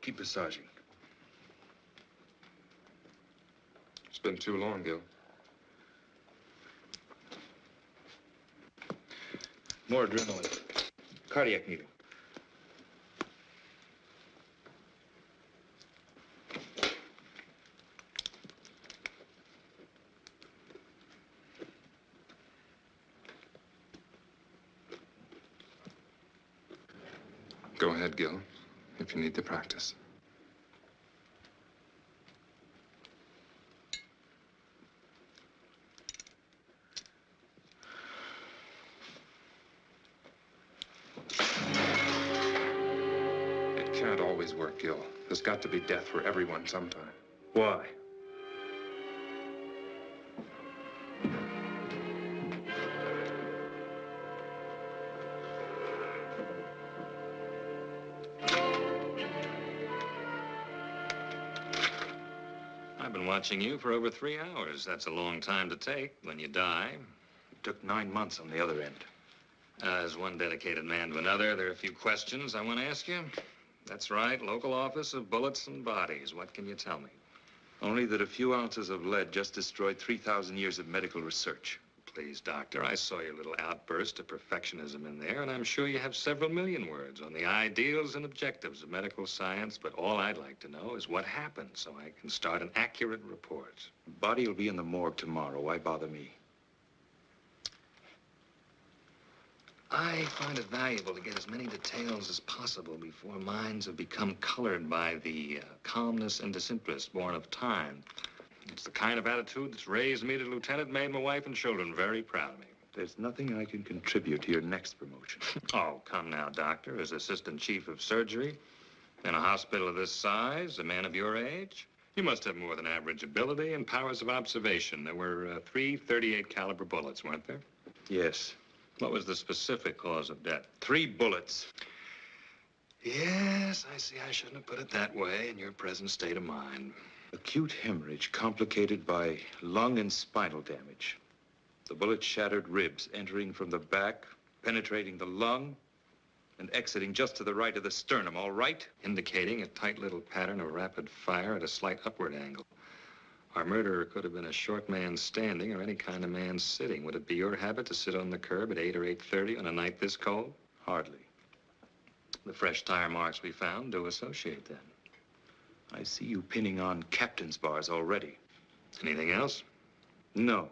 Keep massaging. It's been too long, Gil. More adrenaline. Cardiac needle. Go ahead, Gil, if you need the practice. It can't always work, Gil. There's got to be death for everyone sometime. Why? I've been watching you for over 3 hours. That's a long time to take when you die. It took 9 months on the other end. As one dedicated man to another, there are a few questions I want to ask you. That's right, local office of bullets and bodies. What can you tell me? Only that a few ounces of lead just destroyed 3,000 years of medical research. Please, Doctor, I saw your little outburst of perfectionism in there, and I'm sure you have several million words on the ideals and objectives of medical science, but all I'd like to know is what happened so I can start an accurate report. The body will be in the morgue tomorrow. Why bother me? I find it valuable to get as many details as possible before minds have become colored by the calmness and disinterest born of time. It's the kind of attitude that's raised me to lieutenant, made my wife and children very proud of me. There's nothing I can contribute to your next promotion. Oh, come now, Doctor. As assistant chief of surgery in a hospital of this size, a man of your age, you must have more than average ability and powers of observation. There were 3 .38 caliber bullets, weren't there? Yes. What was the specific cause of death? 3 bullets. Yes, I see. I shouldn't have put it that way in your present state of mind. Acute hemorrhage complicated by lung and spinal damage. The bullet shattered ribs, entering from the back, penetrating the lung, and exiting just to the right of the sternum, all right? Indicating a tight little pattern of rapid fire at a slight upward angle. Our murderer could have been a short man standing or any kind of man sitting. Would it be your habit to sit on the curb at 8 or 8:30 on a night this cold? Hardly. The fresh tire marks we found do associate then. I see you pinning on captain's bars already. Anything else? No.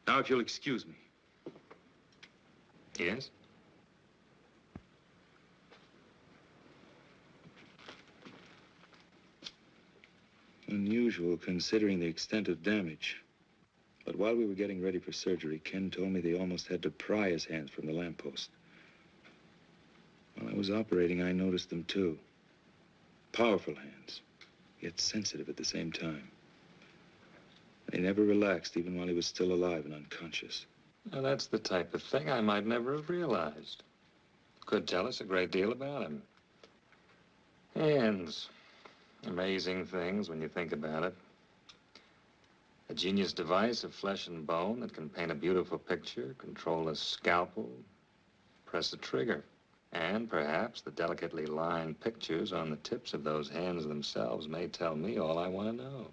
Now, if you'll excuse me. Yes? Unusual, considering the extent of damage. But while we were getting ready for surgery, Ken told me they almost had to pry his hands from the lamppost. While I was operating, I noticed them too. Powerful hands, yet sensitive at the same time. They never relaxed, even while he was still alive and unconscious. Now, that's the type of thing I might never have realized. Could tell us a great deal about him. Hands. Amazing things when you think about it. A genius device of flesh and bone that can paint a beautiful picture, control a scalpel, press a trigger. And perhaps the delicately lined pictures on the tips of those hands themselves may tell me all I want to know.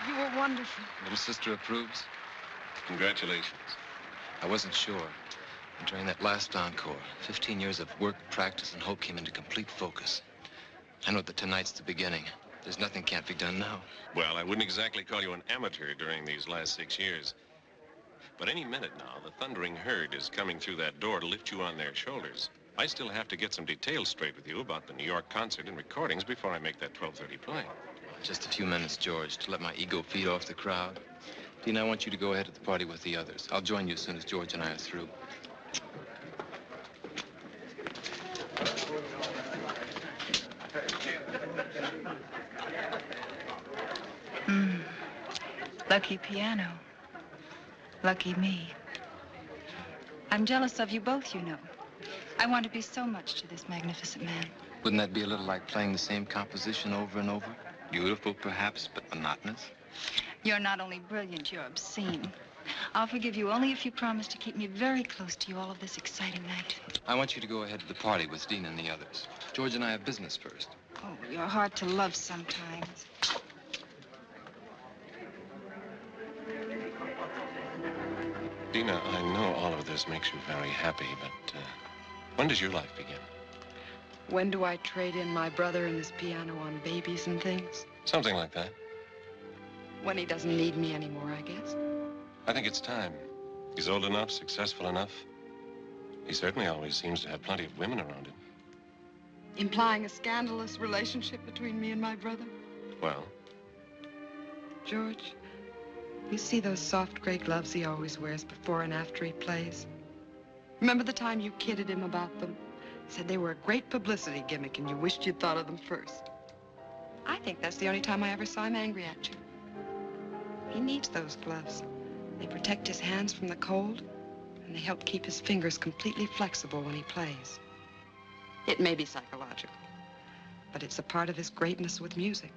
You were wonderful. Little sister approves? Congratulations. I wasn't sure. During that last encore, 15 years of work, practice, and hope came into complete focus. I know that tonight's the beginning. There's nothing can't be done now. Well, I wouldn't exactly call you an amateur during these last 6 years. But any minute now, the thundering herd is coming through that door to lift you on their shoulders. I still have to get some details straight with you about the New York concert and recordings before I make that 12:30 plane. Just a few minutes, George, to let my ego feed off the crowd. Dean, I want you to go ahead to the party with the others. I'll join you as soon as George and I are through. Lucky piano. Lucky me. I'm jealous of you both, you know. I want to be so much to this magnificent man. Wouldn't that be a little like playing the same composition over and over? Beautiful, perhaps, but monotonous? You're not only brilliant, you're obscene. I'll forgive you only if you promise to keep me very close to you all of this exciting night. I want you to go ahead to the party with Dean and the others. George and I have business first. Oh, you're hard to love sometimes. Dina, I know all of this makes you very happy, but when does your life begin? When do I trade in my brother and his piano on babies and things? Something like that. When he doesn't need me anymore, I guess. I think it's time. He's old enough, successful enough. He certainly always seems to have plenty of women around him. Implying a scandalous relationship between me and my brother? Well? George, you see those soft gray gloves he always wears before and after he plays? Remember the time you kidded him about them? Said they were a great publicity gimmick and you wished you'd thought of them first. I think that's the only time I ever saw him angry at you. He needs those gloves. They protect his hands from the cold, and they help keep his fingers completely flexible when he plays. It may be psychological, but it's a part of his greatness with music.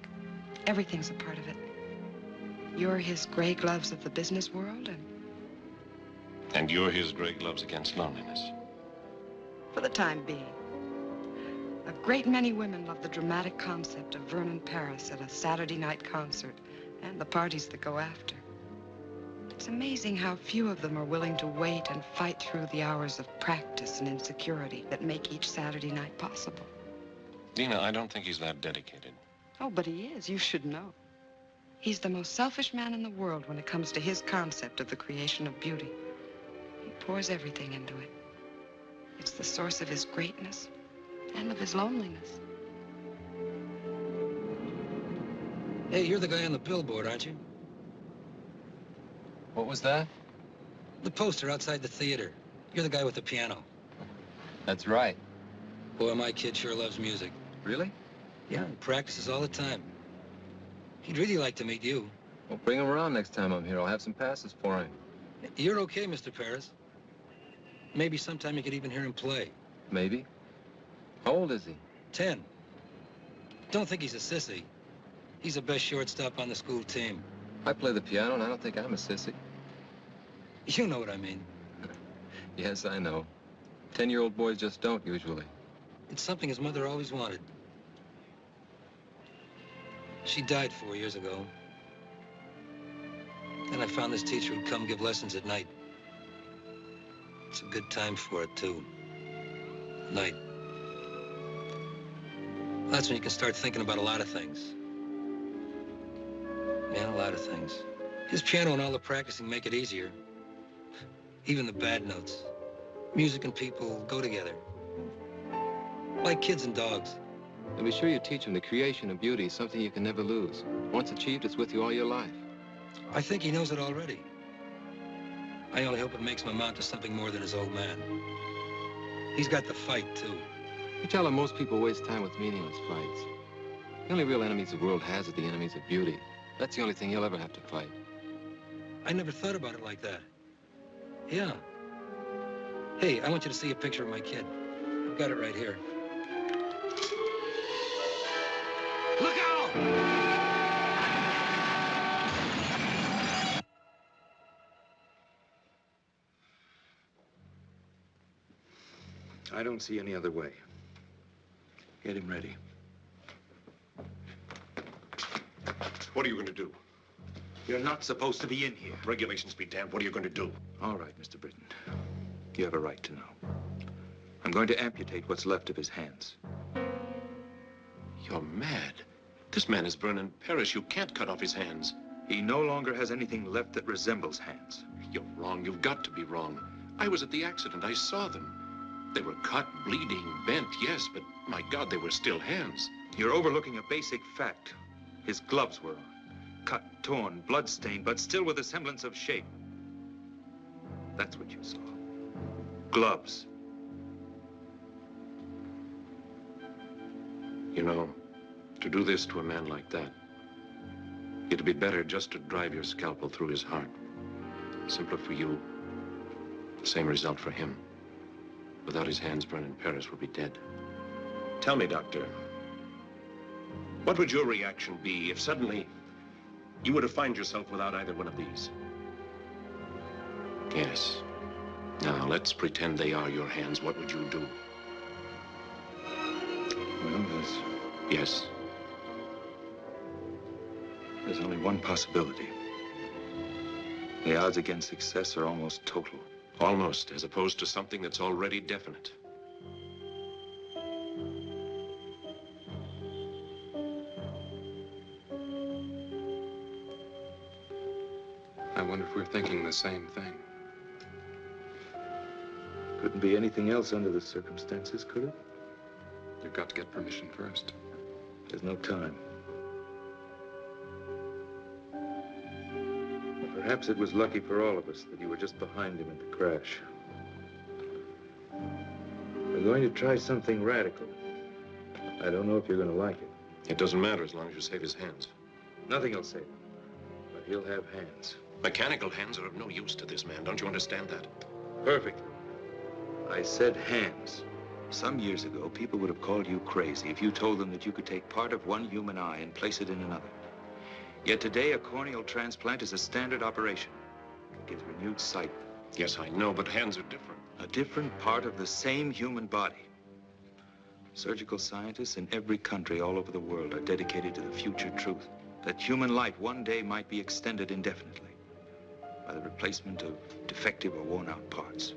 Everything's a part of it. You're his gray gloves of the business world, And you're his gray gloves against loneliness. for the time being. A great many women love the dramatic concept of Vernon Paris at a Saturday night concert and the parties that go after. It's amazing how few of them are willing to wait and fight through the hours of practice and insecurity that make each Saturday night possible. Dina, I don't think he's that dedicated. Oh, but he is. You should know. He's the most selfish man in the world when it comes to his concept of the creation of beauty. He pours everything into it. It's the source of his greatness and of his loneliness. Hey, you're the guy on the billboard, aren't you? What was that? The poster outside the theater. You're the guy with the piano. That's right. Boy, my kid sure loves music. Really? Yeah, he practices all the time. He'd really like to meet you. Well, bring him around next time I'm here. I'll have some passes for him. You're okay, Mr. Paris. Maybe sometime you could even hear him play. Maybe. How old is he? 10. Don't think he's a sissy. He's the best shortstop on the school team. I play the piano, and I don't think I'm a sissy. You know what I mean. Yes, I know. 10-year-old boys just don't, usually. It's something his mother always wanted. She died 4 years ago. Then I found this teacher who'd come give lessons at night. It's a good time for it, too. Night. That's when you can start thinking about a lot of things. Yeah, a lot of things. His piano and all the practicing make it easier. Even the bad notes. Music and people go together. Like kids and dogs. And be sure you teach him the creation of beauty is something you can never lose. Once achieved, it's with you all your life. I think he knows it already. I only hope it makes him amount to something more than his old man. He's got the fight, too. You tell him most people waste time with meaningless fights. The only real enemies the world has are the enemies of beauty. That's the only thing he'll ever have to fight. I never thought about it like that. Yeah. Hey, I want you to see a picture of my kid. I've got it right here. Look out! I don't see any other way. Get him ready. What are you going to do? You're not supposed to be in here. Regulations be damned. What are you going to do? All right, Mr. Britton. You have a right to know. I'm going to amputate what's left of his hands. You're mad. This man is Vernon Paris. You can't cut off his hands. He no longer has anything left that resembles hands. You're wrong. You've got to be wrong. I was at the accident. I saw them. They were cut, bleeding, bent, yes, but my God, they were still hands. You're overlooking a basic fact. His gloves were on. Cut, torn, blood-stained, but still with a semblance of shape. That's what you saw. Gloves. You know, to do this to a man like that, It'd be better just to drive your scalpel through his heart. Simpler for you. The same result for him. Without his hands, Vernon Paris would be dead. Tell me, Doctor, what would your reaction be if suddenly you were to find yourself without either one of these? Yes. Now, let's pretend they are your hands. What would you do? Well, Yes. there's only one possibility. The odds against success are almost total. Almost, as opposed to something that's already definite. I wonder if we're thinking the same thing. Couldn't be anything else under the circumstances, could it? You've got to get permission first. There's no time. Perhaps it was lucky for all of us that you were just behind him in the crash. We're going to try something radical. I don't know if you're going to like it. It doesn't matter as long as you save his hands. Nothing will save him, but he'll have hands. Mechanical hands are of no use to this man. Don't you understand that? Perfectly. I said hands. Some years ago, people would have called you crazy if you told them that you could take part of one human eye and place it in another. Yet today, a corneal transplant is a standard operation. It gives renewed sight. Yes, I know, but hands are different. A different part of the same human body. Surgical scientists in every country all over the world are dedicated to the future truth that human life one day might be extended indefinitely by the replacement of defective or worn-out parts.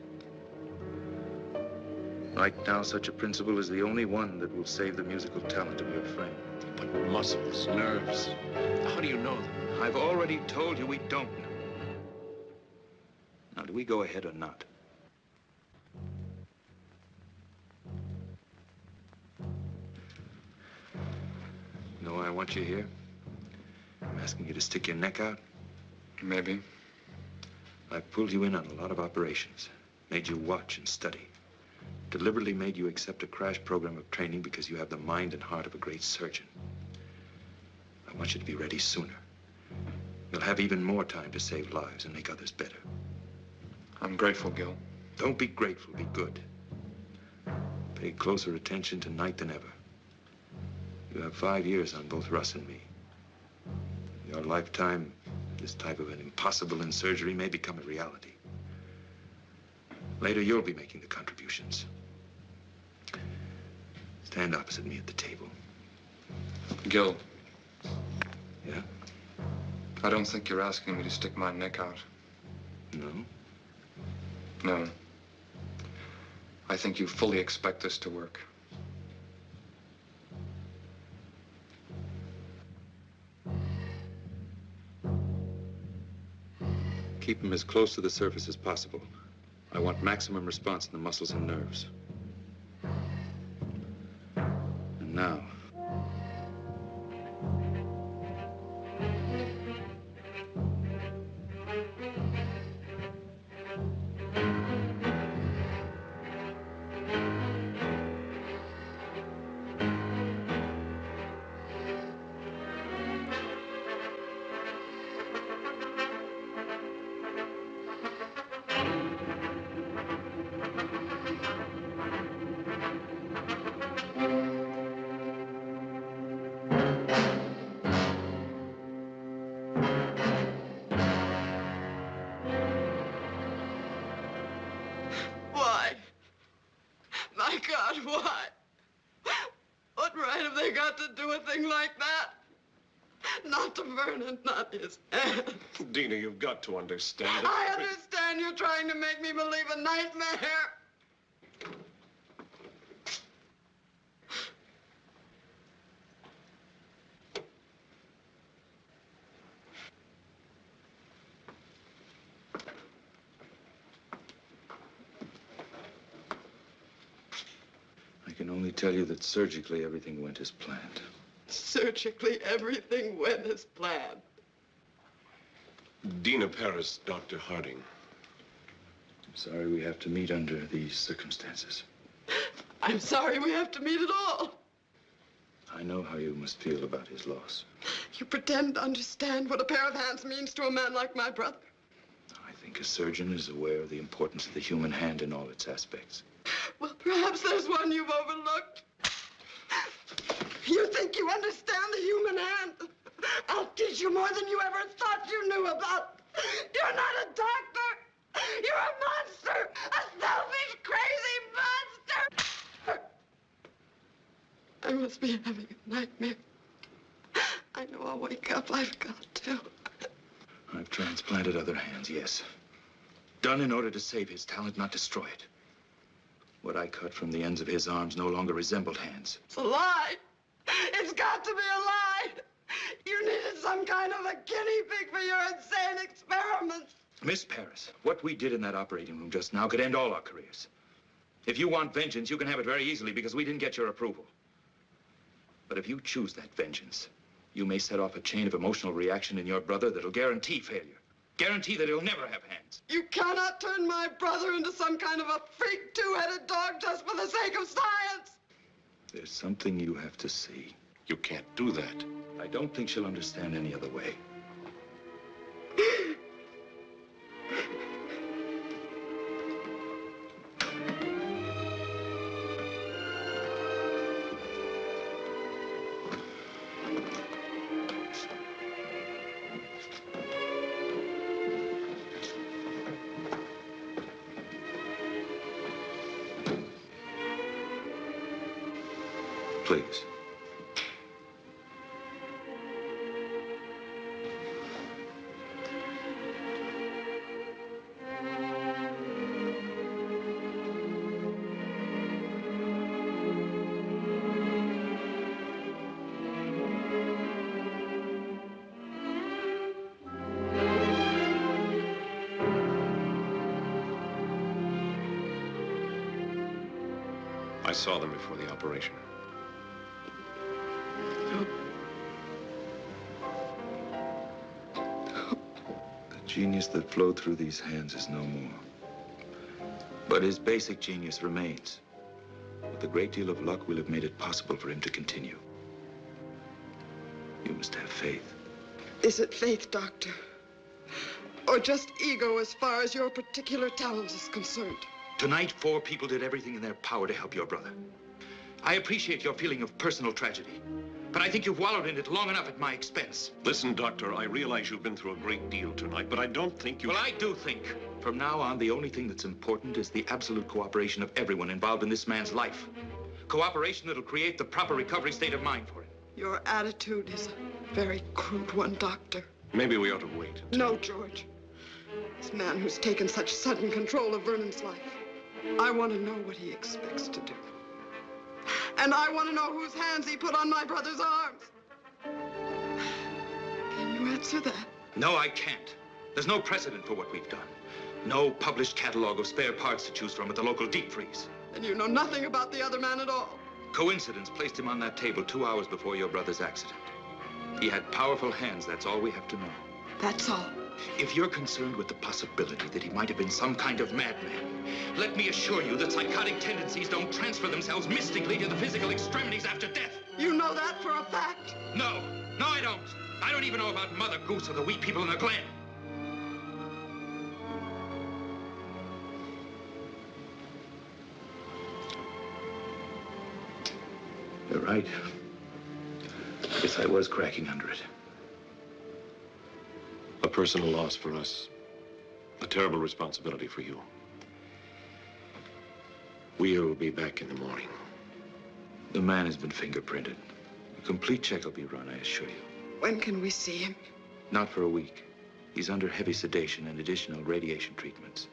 Right now, such a principle is the only one that will save the musical talent of your friend. But muscles, nerves, how do you know them? I've already told you we don't know. Now, do we go ahead or not? You know why I want you here? I'm asking you to stick your neck out. Maybe. I've pulled you in on a lot of operations, made you watch and study, deliberately made you accept a crash program of training because you have the mind and heart of a great surgeon. I want you to be ready sooner. You'll have even more time to save lives and make others better. I'm grateful, Gil. Don't be grateful, be good. Pay closer attention tonight than ever. You have 5 years on both Russ and me. In your lifetime, this type of an impossible in surgery may become a reality. Later, you'll be making the contributions. Stand opposite me at the table. Gil, Yeah? I don't think you're asking me to stick my neck out. No? No. I think you fully expect this to work. Keep him as close to the surface as possible. I want maximum response in the muscles and nerves. And now, Why? My God, why? What right have they got to do a thing like that? Not to Vernon, not his hand. Dina, you've got to understand. I understand you're trying to make me believe a nightmare. I can only tell you that surgically everything went as planned. Surgically, everything went as planned. Dina Paris, Dr. Harding. I'm sorry we have to meet under these circumstances. I'm sorry we have to meet at all. I know how you must feel about his loss. You pretend to understand what a pair of hands means to a man like my brother. I think a surgeon is aware of the importance of the human hand in all its aspects. Well, perhaps there's one you've overlooked. You think you understand the human hand? I'll teach you more than you ever thought you knew about. You're not a doctor. You're a monster. A selfish, crazy monster. I must be having a nightmare. I know I'll wake up. I've got to. I've transplanted other hands, yes. Done in order to save his talent, not destroy it. What I cut from the ends of his arms no longer resembled hands. It's a lie. It's got to be a lie. You needed some kind of a guinea pig for your insane experiments. Miss Paris, what we did in that operating room just now could end all our careers. If you want vengeance, you can have it very easily because we didn't get your approval. But if you choose that vengeance, you may set off a chain of emotional reaction in your brother that'll guarantee failure. Guarantee that he'll never have hands. You cannot turn my brother into some kind of a freak two-headed dog just for the sake of science. There's something you have to see. You can't do that. I don't think she'll understand any other way. Please. I saw them before the operation. The genius that flowed through these hands is no more. But his basic genius remains. With a great deal of luck, we'll have made it possible for him to continue. You must have faith. Is it faith, Doctor? Or just ego as far as your particular talent is concerned? Tonight, 4 people did everything in their power to help your brother. I appreciate your feeling of personal tragedy, but I think you've wallowed in it long enough at my expense. Listen, Doctor, I realize you've been through a great deal tonight, but I don't think you... Well, I do think. From now on, the only thing that's important is the absolute cooperation of everyone involved in this man's life. Cooperation that'll create the proper recovery state of mind for him. Your attitude is a very crude one, Doctor. Maybe we ought to wait. No, George. This man who's taken such sudden control of Vernon's life, I want to know what he expects to do. And I want to know whose hands he put on my brother's arms. Can you answer that? No, I can't. There's no precedent for what we've done. No published catalog of spare parts to choose from at the local deep freeze. And you know nothing about the other man at all. Coincidence placed him on that table 2 hours before your brother's accident. He had powerful hands, that's all we have to know. That's all. If you're concerned with the possibility that he might have been some kind of madman, let me assure you that psychotic tendencies don't transfer themselves mystically to the physical extremities after death. You know that for a fact? No, I don't. I don't even know about Mother Goose or the wee people in the glen. You're right. I guess I was cracking under it. A personal loss for us. A terrible responsibility for you. We'll be back in the morning. The man has been fingerprinted. A complete check will be run, I assure you. When can we see him? Not for a week. He's under heavy sedation and additional radiation treatments.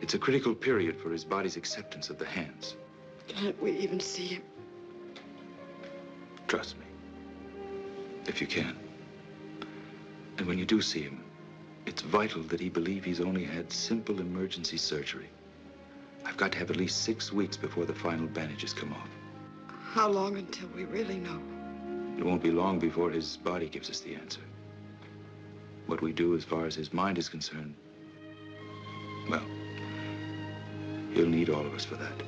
It's a critical period for his body's acceptance of the hands. Can't we even see him? Trust me. If you can. And when you do see him, it's vital that he believe he's only had simple emergency surgery. I've got to have at least 6 weeks before the final bandages come off. How long until we really know? It won't be long before his body gives us the answer. What we do as far as his mind is concerned, well, he'll need all of us for that.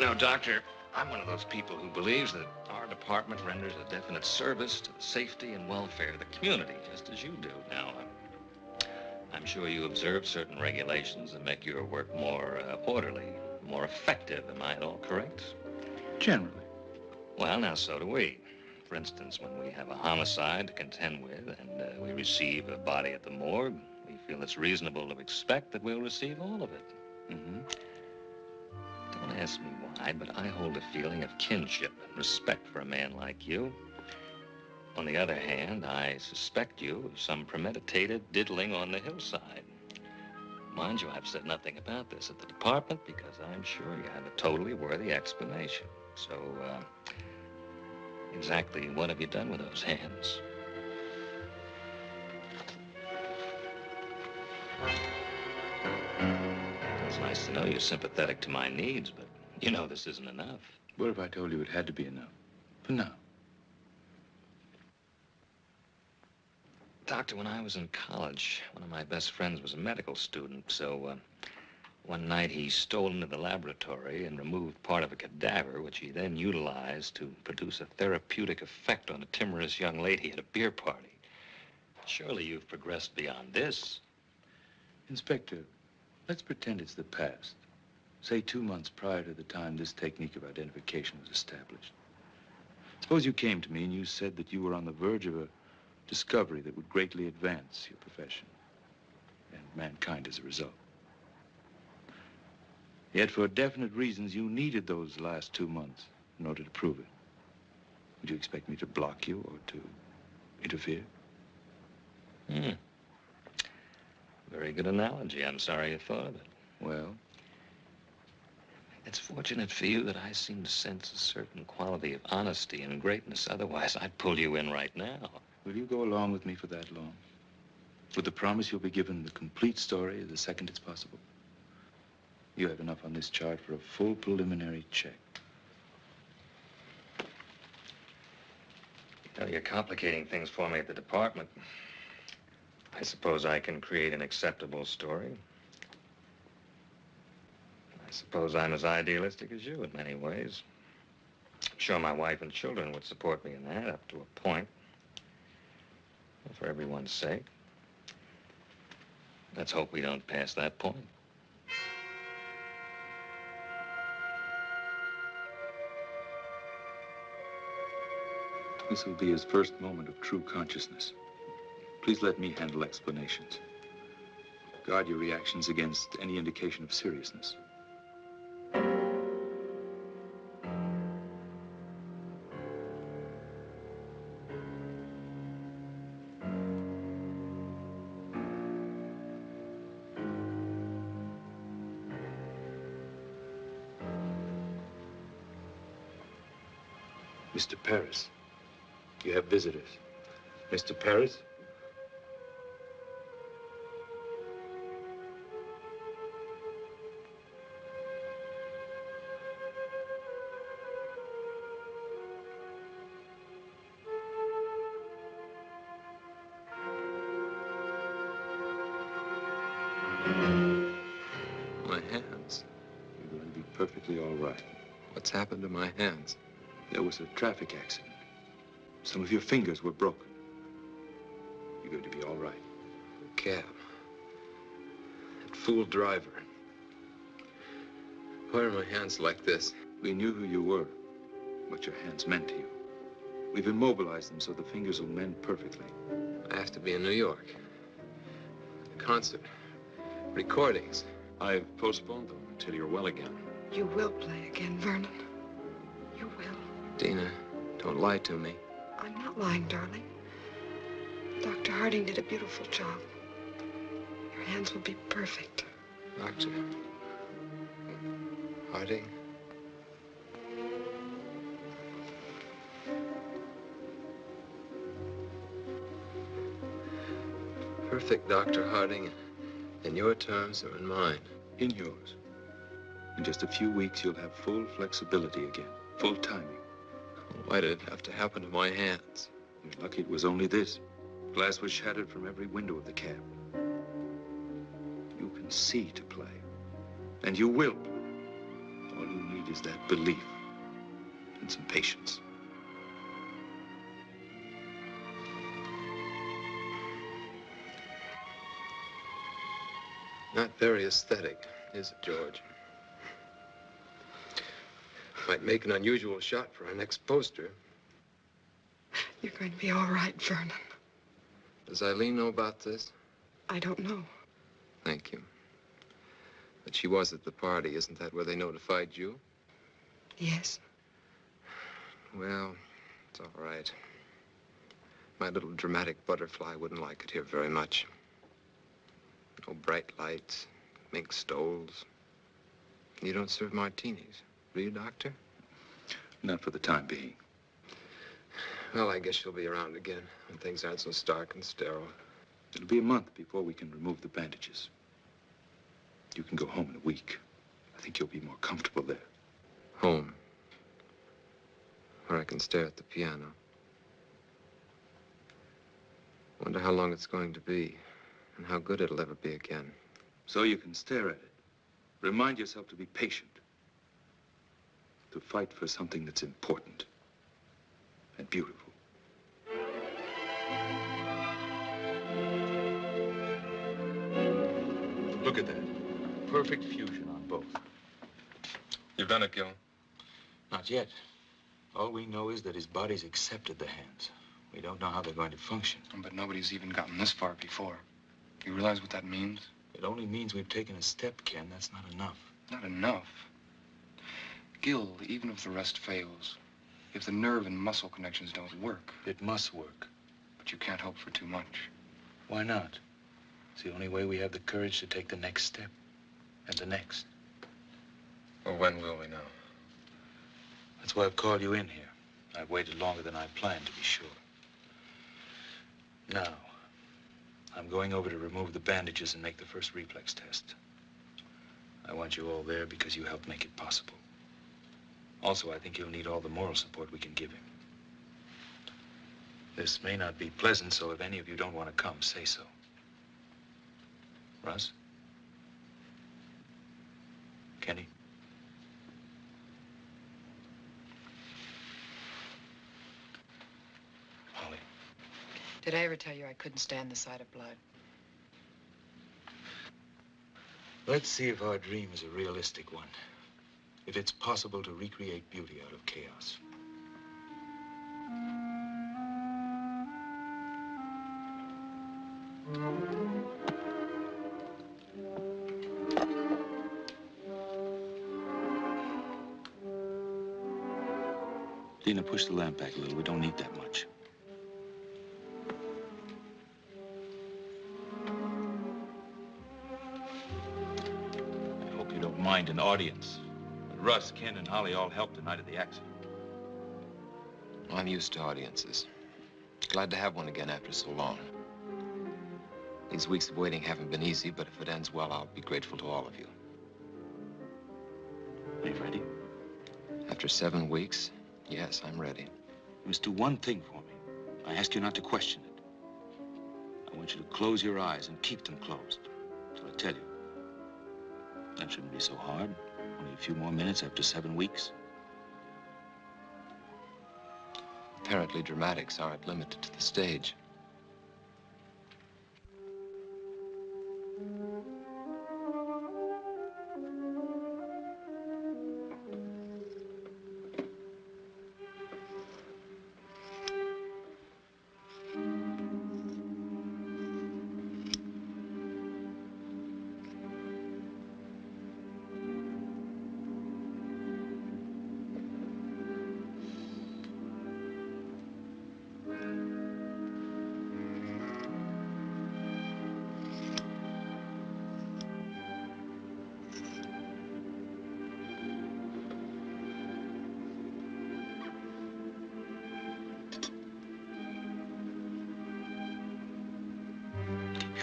know, Doctor, I'm one of those people who believes that our department renders a definite service to the safety and welfare of the community, just as you do. Now, I'm sure you observe certain regulations that make your work more orderly, more effective. Am I at all correct? Generally. Well, now, so do we. For instance, when we have a homicide to contend with and we receive a body at the morgue, we feel it's reasonable to expect that we'll receive all of it. Mm-hmm. Don't ask me why, but I hold a feeling of kinship and respect for a man like you. On the other hand, I suspect you of some premeditated diddling on the hillside. Mind you, I've said nothing about this at the department because I'm sure you have a totally worthy explanation. So, exactly what have you done with those hands? It's nice to know you're sympathetic to my needs, but you know this isn't enough. What if I told you it had to be enough? For now. Doctor, when I was in college, one of my best friends was a medical student, so one night he stole into the laboratory and removed part of a cadaver, which he then utilized to produce a therapeutic effect on a timorous young lady at a beer party. Surely you've progressed beyond this. Inspector, let's pretend it's the past. Say 2 months prior to the time this technique of identification was established. Suppose you came to me and you said that you were on the verge of a discovery that would greatly advance your profession and mankind as a result. Yet for definite reasons, you needed those last 2 months in order to prove it. Would you expect me to block you or to interfere? Very good analogy. I'm sorry you thought of it. Well? It's fortunate for you that I seem to sense a certain quality of honesty and greatness. Otherwise, I'd pull you in right now. Will you go along with me for that long? With the promise you'll be given the complete story the second it's possible? You have enough on this chart for a full preliminary check. You know, you're complicating things for me at the department. I suppose I can create an acceptable story. I suppose I'm as idealistic as you in many ways. I'm sure my wife and children would support me in that up to a point. For everyone's sake. Let's hope we don't pass that point. This will be his first moment of true consciousness. Please let me handle explanations. Guard your reactions against any indication of seriousness. Mr. Paris, you have visitors. Mr. Paris? My hands. You're going to be perfectly all right. What's happened to my hands? There was a traffic accident. Some of your fingers were broken. You're going to be all right. The cab. That fool driver. Why are my hands like this? We knew who you were, what your hands meant to you. We've immobilized them so the fingers will mend perfectly. I have to be in New York. A concert. Recordings. I've postponed them until you're well again. You will play again, Vernon. You will. Dina, don't lie to me. I'm not lying, darling. Dr. Harding did a beautiful job. Your hands will be perfect. Doctor. Harding. Perfect, Dr. Harding. And your terms are in mine. In yours. In just a few weeks, you'll have full flexibility again. Full timing. Why did it have to happen to my hands? You're lucky it was only this. Glass was shattered from every window of the cab. You can see to play. And you will play. All you need need is that belief and some patience. Not very aesthetic, is it, George? Might make an unusual shot for our next poster. You're going to be all right, Vernon. Does Eileen know about this? I don't know. Thank you. But she was at the party. Isn't that where they notified you? Yes. Well, it's all right. My little dramatic butterfly wouldn't like it here very much. No bright lights, mink stoles. You don't serve martinis, do you, Doctor? Not for the time being. Well, I guess you'll be around again when things aren't so stark and sterile. It'll be a month before we can remove the bandages. You can go home in a week. I think you'll be more comfortable there. Home. Where I can stare at the piano. Wonder how long it's going to be and how good it'll ever be again. So you can stare at it. Remind yourself to be patient. To fight for something that's important and beautiful. Look at that. Perfect fusion on both. You've done it, Gil. Not yet. All we know is that his body's accepted the hands. We don't know how they're going to function. But nobody's even gotten this far before. You realize what that means? It only means we've taken a step, Ken. That's not enough. Not enough. Gil, even if the rest fails, if the nerve and muscle connections don't work... It must work. But you can't hope for too much. Why not? It's the only way we have the courage to take the next step. And the next. Well, when will we know? That's why I've called you in here. I've waited longer than I planned, to be sure. Now, I'm going over to remove the bandages and make the first reflex test. I want you all there because you helped make it possible. Also, I think you'll need all the moral support we can give him. This may not be pleasant, so if any of you don't want to come, say so. Russ? Kenny? Holly? Did I ever tell you I couldn't stand the sight of blood? Let's see if our dream is a realistic one. If it's possible to recreate beauty out of chaos. Dina, push the lamp back a little. We don't need that much. I hope you don't mind an audience. But Russ, Ken, and Holly all helped the night of the accident. I'm used to audiences. Glad to have one again after so long. These weeks of waiting haven't been easy, but if it ends well, I'll be grateful to all of you. Are you ready? After 7 weeks, yes, I'm ready. You must do one thing for me. I ask you not to question it. I want you to close your eyes and keep them closed till I tell you. That shouldn't be so hard. Only a few more minutes after 7 weeks. Apparently, dramatics aren't limited to the stage.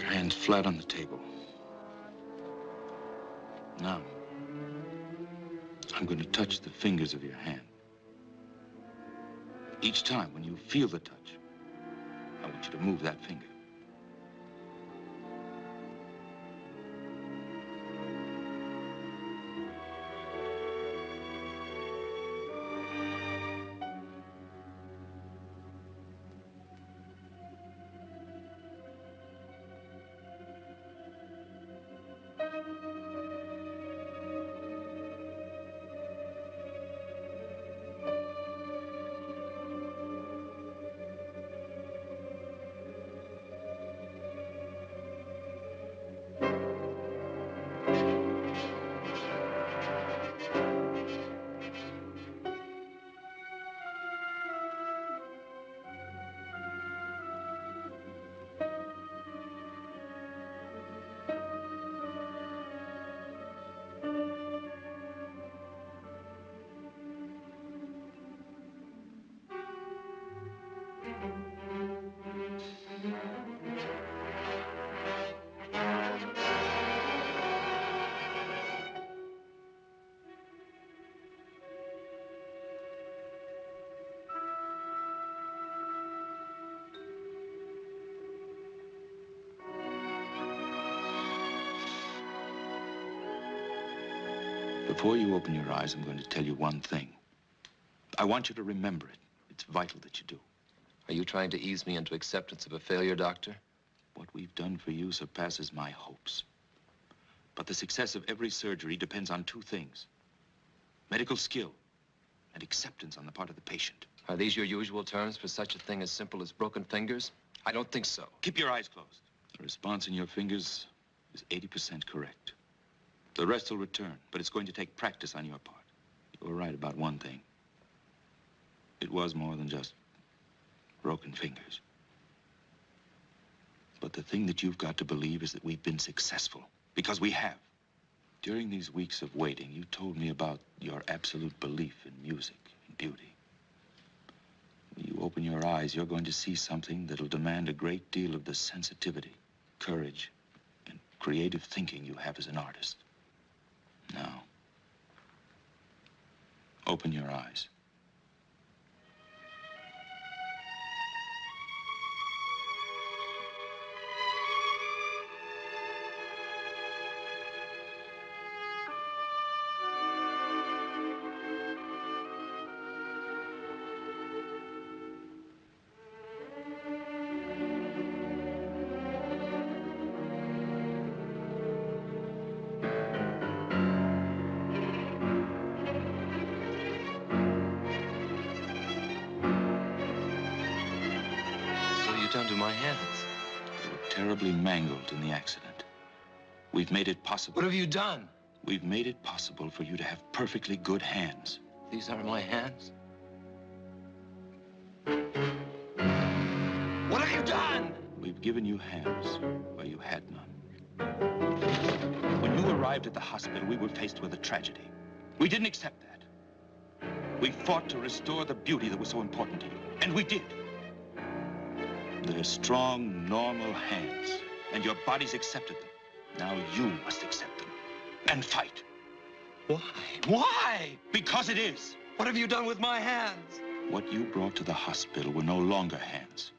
Hands flat on the table. Now, I'm going to touch the fingers of your hand. Each time when you feel the touch, I want you to move that finger. Before you open your eyes, I'm going to tell you one thing. I want you to remember it. It's vital that you do. Are you trying to ease me into acceptance of a failure, Doctor? What we've done for you surpasses my hopes. But the success of every surgery depends on two things: medical skill and acceptance on the part of the patient. Are these your usual terms for such a thing as simple as broken fingers? I don't think so. Keep your eyes closed. The response in your fingers is 80% correct. The rest will return, but it's going to take practice on your part. You were right about one thing. It was more than just broken fingers. But the thing that you've got to believe is that we've been successful, because we have. During these weeks of waiting, you told me about your absolute belief in music and beauty. When you open your eyes, you're going to see something that'll demand a great deal of the sensitivity, courage, and creative thinking you have as an artist. Now, open your eyes. Done to my hands? They were terribly mangled in the accident. We've made it possible. What have you done? We've made it possible for you to have perfectly good hands. These are my hands? What have you done? We've given you hands where you had none. When you arrived at the hospital, we were faced with a tragedy. We didn't accept that. We fought to restore the beauty that was so important to you, and we did. They're strong, normal hands, and your body's accepted them. Now you must accept them and fight. Why? Why? Because it is. What have you done with my hands? What you brought to the hospital were no longer hands.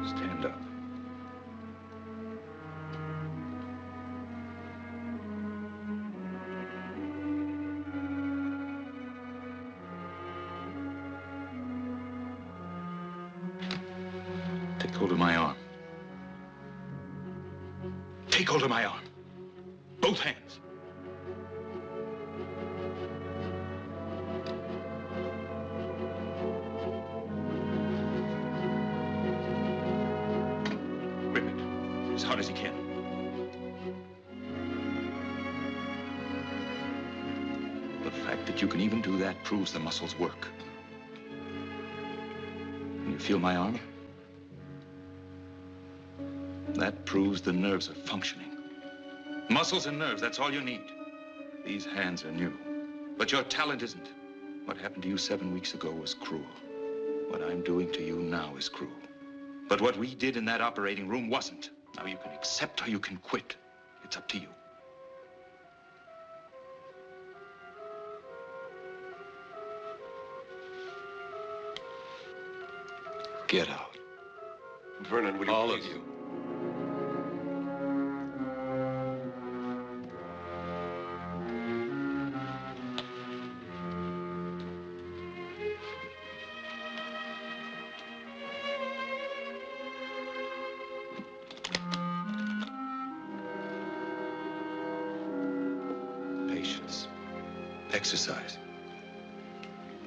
Stand up. Take hold of my arm. Take hold of my arm. Both hands. Grip it as hard as you can. The fact that you can even do that proves the muscles work. Can you feel my arm? That proves the nerves are functioning. Muscles and nerves, that's all you need. These hands are new, but your talent isn't. What happened to you 7 weeks ago was cruel. What I'm doing to you now is cruel. But what we did in that operating room wasn't. Now you can accept or you can quit. It's up to you. Get out. Vernon, would you All please? of you. Patience. Exercise.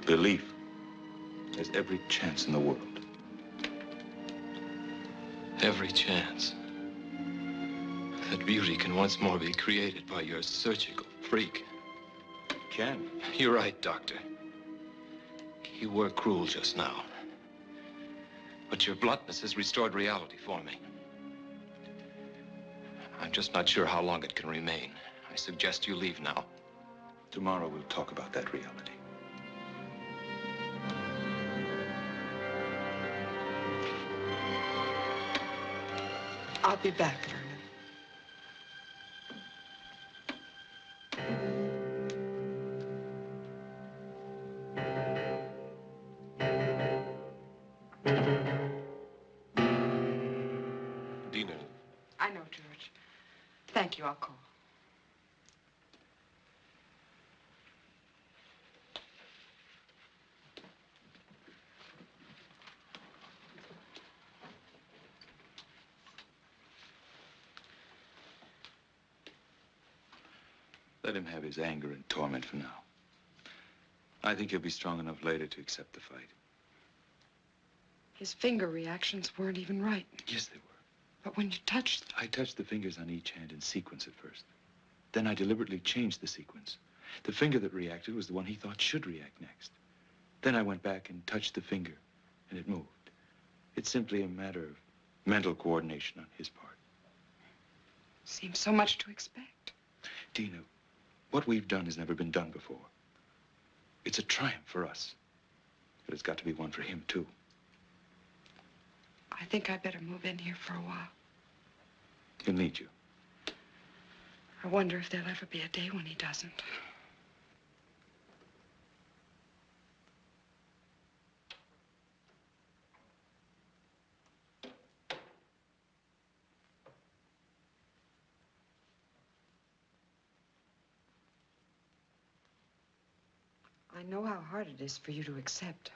Belief. There's every chance in the world. Every chance that beauty can once more be created by your surgical freak. Can. You're right, Doctor. You were cruel just now. But your bluntness has restored reality for me. I'm just not sure how long it can remain. I suggest you leave now. Tomorrow we'll talk about that reality. I'll be back, Vernon. Dina. I know, George. Thank you. I'll call. Let him have his anger and torment for now. I think he'll be strong enough later to accept the fight. His finger reactions weren't even right. Yes, they were. But when you touched... I touched the fingers on each hand in sequence at first. Then I deliberately changed the sequence. The finger that reacted was the one he thought should react next. Then I went back and touched the finger, and it moved. It's simply a matter of mental coordination on his part. Seems so much to expect. Dina, what we've done has never been done before. It's a triumph for us. But it's got to be one for him, too. I think I better move in here for a while. He'll need you. I wonder if there'll ever be a day when he doesn't. I know how hard it is for you to accept.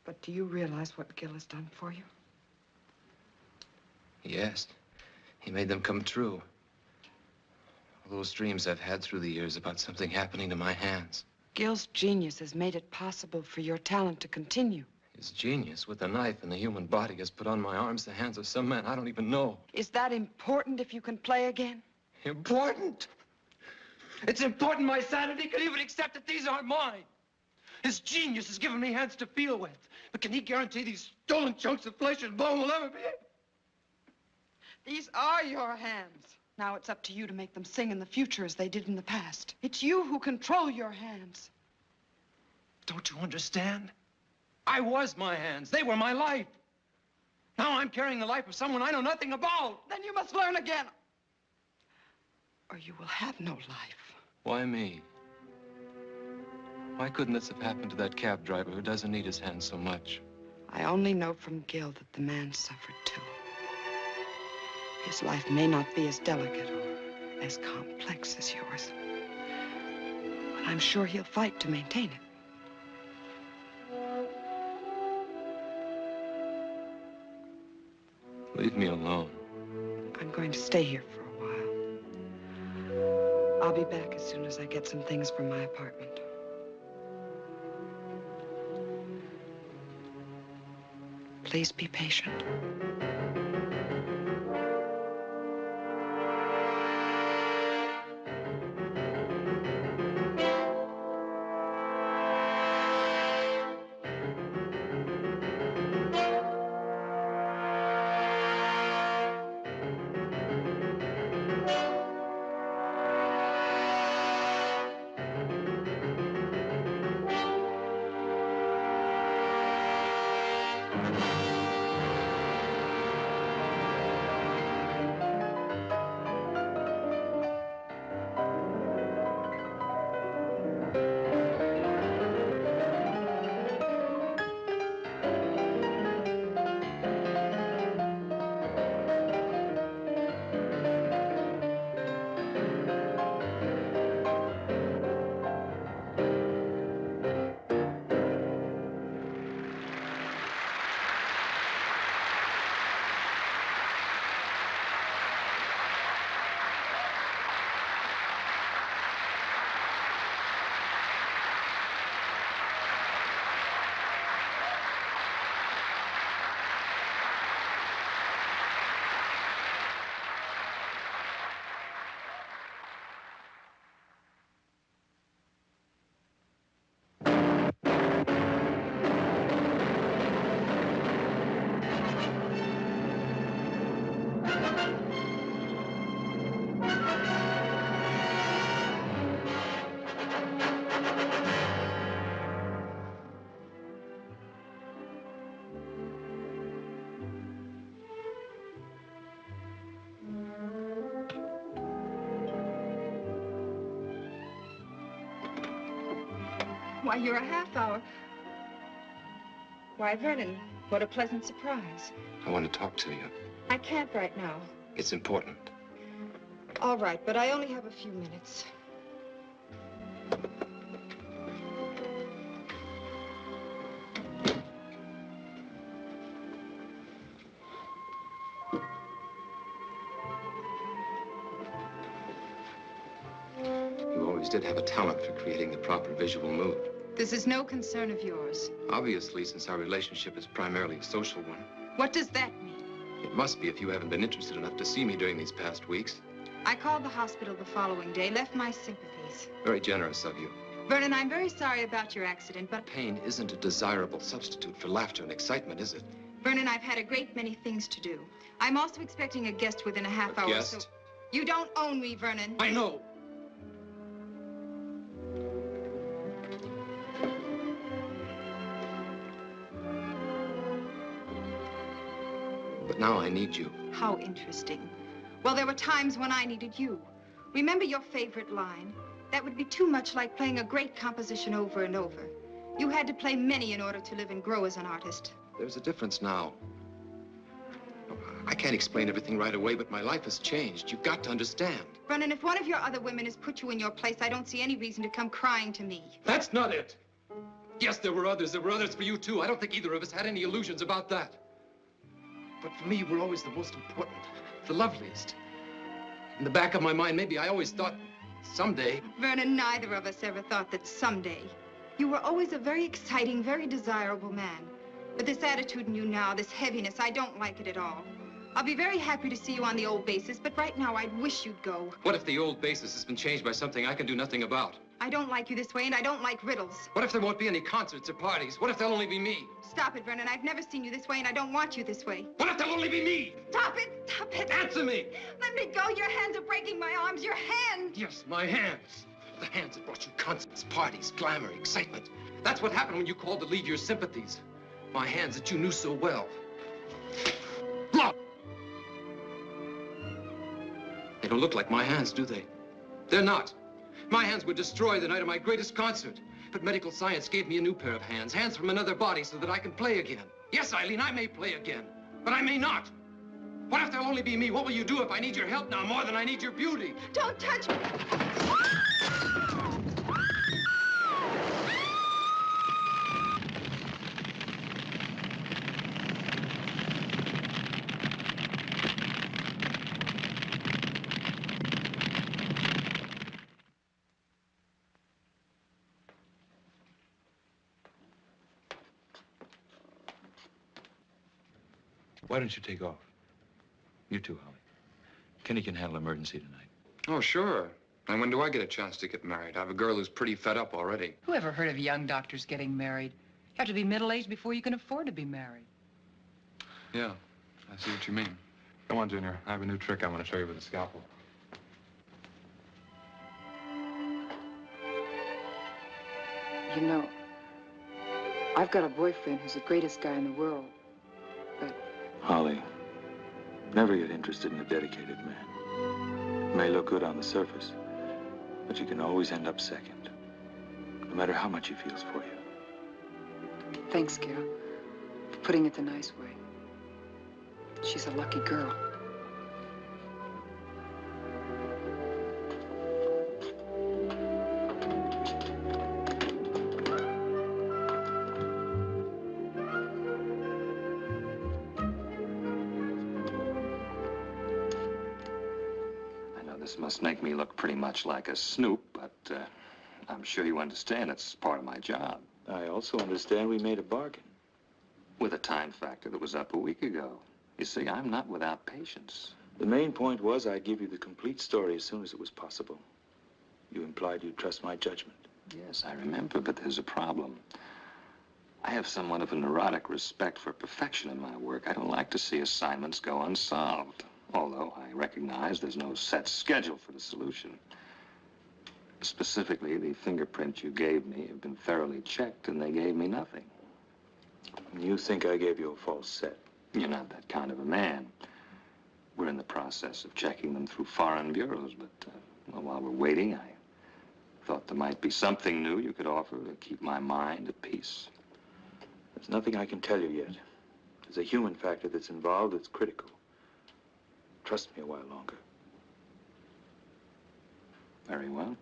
But do you realize what Gil has done for you? Yes. He made them come true. All those dreams I've had through the years about something happening to my hands. Gil's genius has made it possible for your talent to continue. His genius with a knife in the human body has put on my arms the hands of some man I don't even know. Is that important if you can play again? Important? It's important my sanity could even accept that these aren't mine. His genius has given me hands to feel with. But can he guarantee these stolen chunks of flesh and bone will ever be? These are your hands. Now it's up to you to make them sing in the future as they did in the past. It's you who control your hands. Don't you understand? I was my hands. They were my life. Now I'm carrying the life of someone I know nothing about. Then you must learn again. Or you will have no life. Why me? Why couldn't this have happened to that cab driver who doesn't need his hands so much? I only know from Gil that the man suffered too. His life may not be as delicate or as complex as yours. But I'm sure he'll fight to maintain it. Leave me alone. I'm going to stay here for a while. I'll be back as soon as I get some things from my apartment. Please be patient. Why, you're a half hour. Why, Vernon, what a pleasant surprise. I want to talk to you. I can't right now. It's important. All right, but I only have a few minutes. You always did have a talent for creating the proper visual mood. This is no concern of yours. Obviously, since our relationship is primarily a social one. What does that mean? It must be if you haven't been interested enough to see me during these past weeks. I called the hospital the following day, left my sympathies. Very generous of you. Vernon, I'm very sorry about your accident, but... Pain isn't a desirable substitute for laughter and excitement, is it? Vernon, I've had a great many things to do. I'm also expecting a guest within a half hour. Guest? So... You don't own me, Vernon. I know. But now I need you. How interesting. Well, there were times when I needed you. Remember your favorite line? That would be too much like playing a great composition over and over. You had to play many in order to live and grow as an artist. There's a difference now. I can't explain everything right away, but my life has changed. You've got to understand. Vernon, if one of your other women has put you in your place, I don't see any reason to come crying to me. That's not it. Yes, there were others. There were others for you, too. I don't think either of us had any illusions about that. But for me, you were always the most important, the loveliest. In the back of my mind, maybe I always thought someday... Vernon, neither of us ever thought that someday. You were always a very exciting, very desirable man. But this attitude in you now, this heaviness, I don't like it at all. I'll be very happy to see you on the old basis, but right now I'd wish you'd go. What if the old basis has been changed by something I can do nothing about? I don't like you this way, and I don't like riddles. What if there won't be any concerts or parties? What if there'll only be me? Stop it, Vernon. I've never seen you this way, and I don't want you this way. What if there'll only be me? Stop it! Stop it! Answer me! Let me go. Your hands are breaking my arms. Your hands! Yes, my hands. The hands that brought you concerts, parties, glamour, excitement. That's what happened when you called to leave your sympathies. My hands that you knew so well. Look! They don't look like my hands, do they? They're not. My hands were destroyed the night of my greatest concert. But medical science gave me a new pair of hands, hands from another body, so that I can play again. Yes, Eileen, I may play again, but I may not. What if there'll only be me? What will you do if I need your help now more than I need your beauty? Don't touch me! Why don't you take off? You too, Holly. Kenny can handle emergency tonight. Oh, sure. And when do I get a chance to get married? I have a girl who's pretty fed up already. Who ever heard of young doctors getting married? You have to be middle-aged before you can afford to be married. Yeah, I see what you mean. Come on, Junior. I have a new trick I want to show you with a scalpel. You know, I've got a boyfriend who's the greatest guy in the world, but... Holly, never get interested in a dedicated man. He may look good on the surface, but you can always end up second, no matter how much he feels for you. Thanks, Gail, for putting it the nice way. She's a lucky girl. This must make me look pretty much like a snoop, but I'm sure you understand it's part of my job. I also understand we made a bargain. With a time factor that was up a week ago. You see, I'm not without patience. The main point was I'd give you the complete story as soon as it was possible. You implied you'd trust my judgment. Yes, I remember, but there's a problem. I have somewhat of a neurotic respect for perfection in my work. I don't like to see assignments go unsolved. Although I recognize there's no set schedule for the solution. Specifically, the fingerprints you gave me have been thoroughly checked, and they gave me nothing. You think I gave you a false set? You're not that kind of a man. We're in the process of checking them through foreign bureaus, but well, while we're waiting, I Thought there might be something new you could offer to keep my mind at peace. There's nothing I can tell you yet. There's a human factor that's involved that's critical. Trust me a while longer. Very well.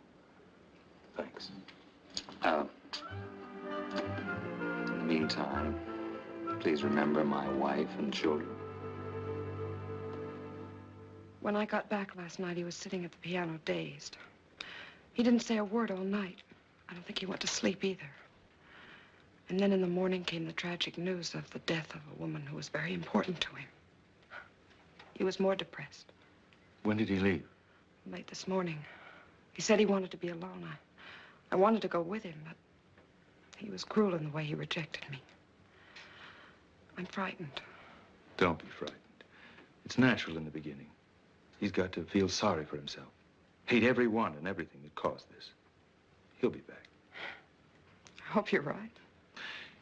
Thanks. In the meantime, please remember my wife and children. When I got back last night, he was sitting at the piano dazed. He didn't say a word all night. I don't think he went to sleep either. And then in the morning came the tragic news of the death of a woman who was very important to him. He was more depressed. When did he leave? Late this morning. He said he wanted to be alone. I wanted to go with him, but he was cruel in the way he rejected me. I'm frightened. Don't be frightened. It's natural in the beginning. He's got to feel sorry for himself. Hate everyone and everything that caused this. He'll be back. I hope you're right.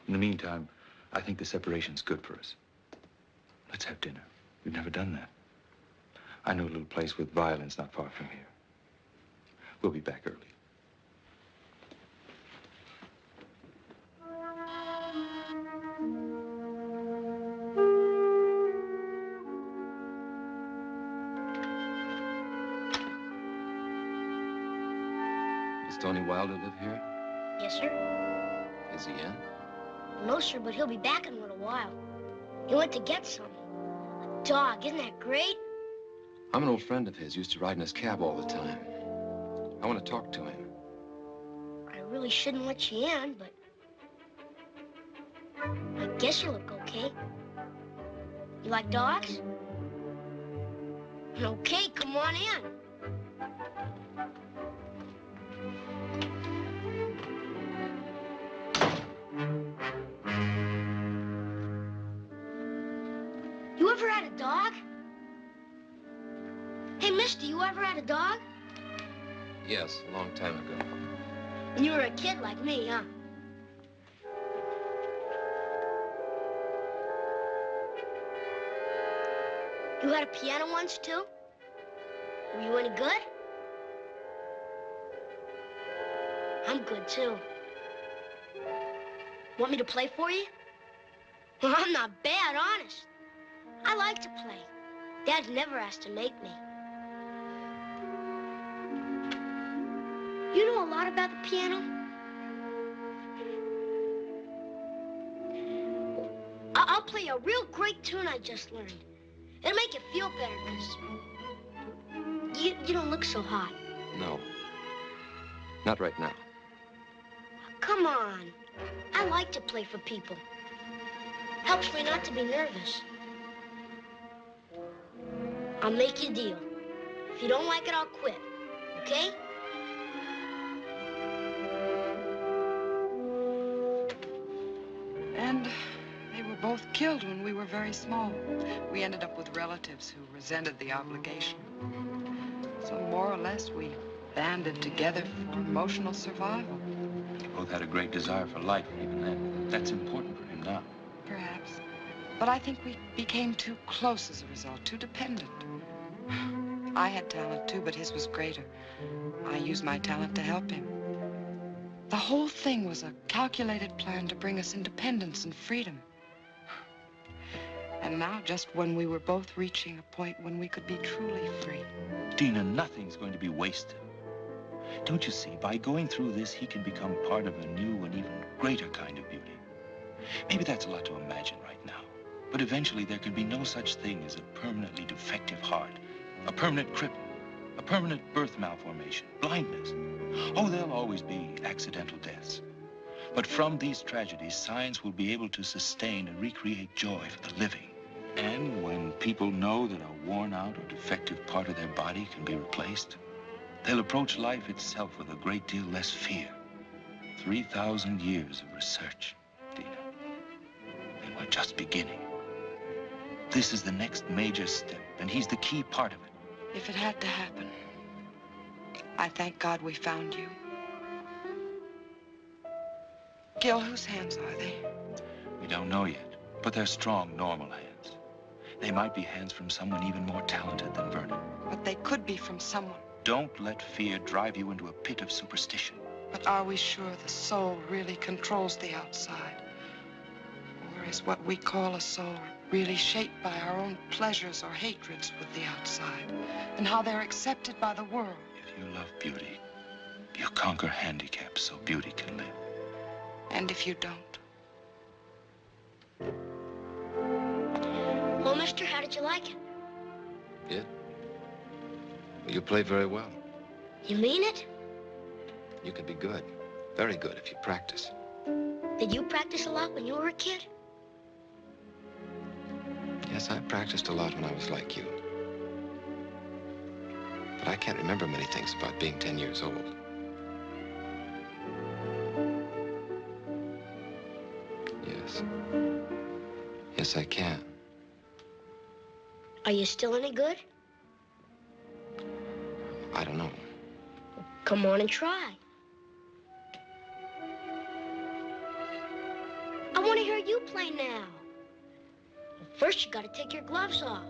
In the meantime, I think the separation's good for us. Let's have dinner. We've never done that. I know a little place with violins not far from here. We'll be back early. Does Tony Wilder live here? Yes, sir. Is he in? No, sir, but he'll be back in a little while. He went to get some. A dog, isn't that great? I'm an old friend of his. Used to ride in his cab all the time. I want to talk to him. I really shouldn't let you in, but I guess you look okay. You like dogs? Okay, come on in. You ever had a dog? Hey, mister, you ever had a dog? Yes, a long time ago. When you were a kid like me, huh? You had a piano once, too? Were you any good? I'm good, too. Want me to play for you? Well, I'm not bad, honest. I like to play. Dad never asked to make me. You know a lot about the piano? I'll play a real great tune I just learned. It'll make you feel better, because you don't look so hot. No. Not right now. Come on. I like to play for people. Helps me not to be nervous. I'll make you a deal. If you don't like it, I'll quit. Okay? And they were both killed when we were very small. We ended up with relatives who resented the obligation. So more or less, we banded together for emotional survival. You both had a great desire for life even then. That's important for him now. Perhaps. But I think we became too close as a result, too dependent. I had talent too, but his was greater. I used my talent to help him. The whole thing was a calculated plan to bring us independence and freedom. And now, just when we were both reaching a point when we could be truly free. Dina, nothing's going to be wasted. Don't you see, by going through this, he can become part of a new and even greater kind of beauty. Maybe that's a lot to imagine right now. But eventually there can be no such thing as a permanently defective heart, a permanent cripple, a permanent birth malformation, blindness. Oh, there'll always be accidental deaths. But from these tragedies, science will be able to sustain and recreate joy for the living. And when people know that a worn out or defective part of their body can be replaced, they'll approach life itself with a great deal less fear. 3,000 years of research, Dina. And we're just beginning. This is the next major step, and he's the key part of it. If it had to happen, I thank God we found you. Gil, whose hands are they? We don't know yet, but they're strong, normal hands. They might be hands from someone even more talented than Vernon. But they could be from someone Don't let fear drive you into a pit of superstition. But are we sure the soul really controls the outside? Or is what we call a soul really shaped by our own pleasures or hatreds with the outside, and how they're accepted by the world? If you love beauty, you conquer handicaps so beauty can live. And if you don't? Well, mister, how did you like it? It? Well, you play very well. You mean it? You could be good. Very good if you practice. Did you practice a lot when you were a kid? Yes, I practiced a lot when I was like you. But I can't remember many things about being 10 years old. Yes. Yes, I can. Are you still any good? I don't know. Come on and try. I want to hear you play now. First, you got to take your gloves off.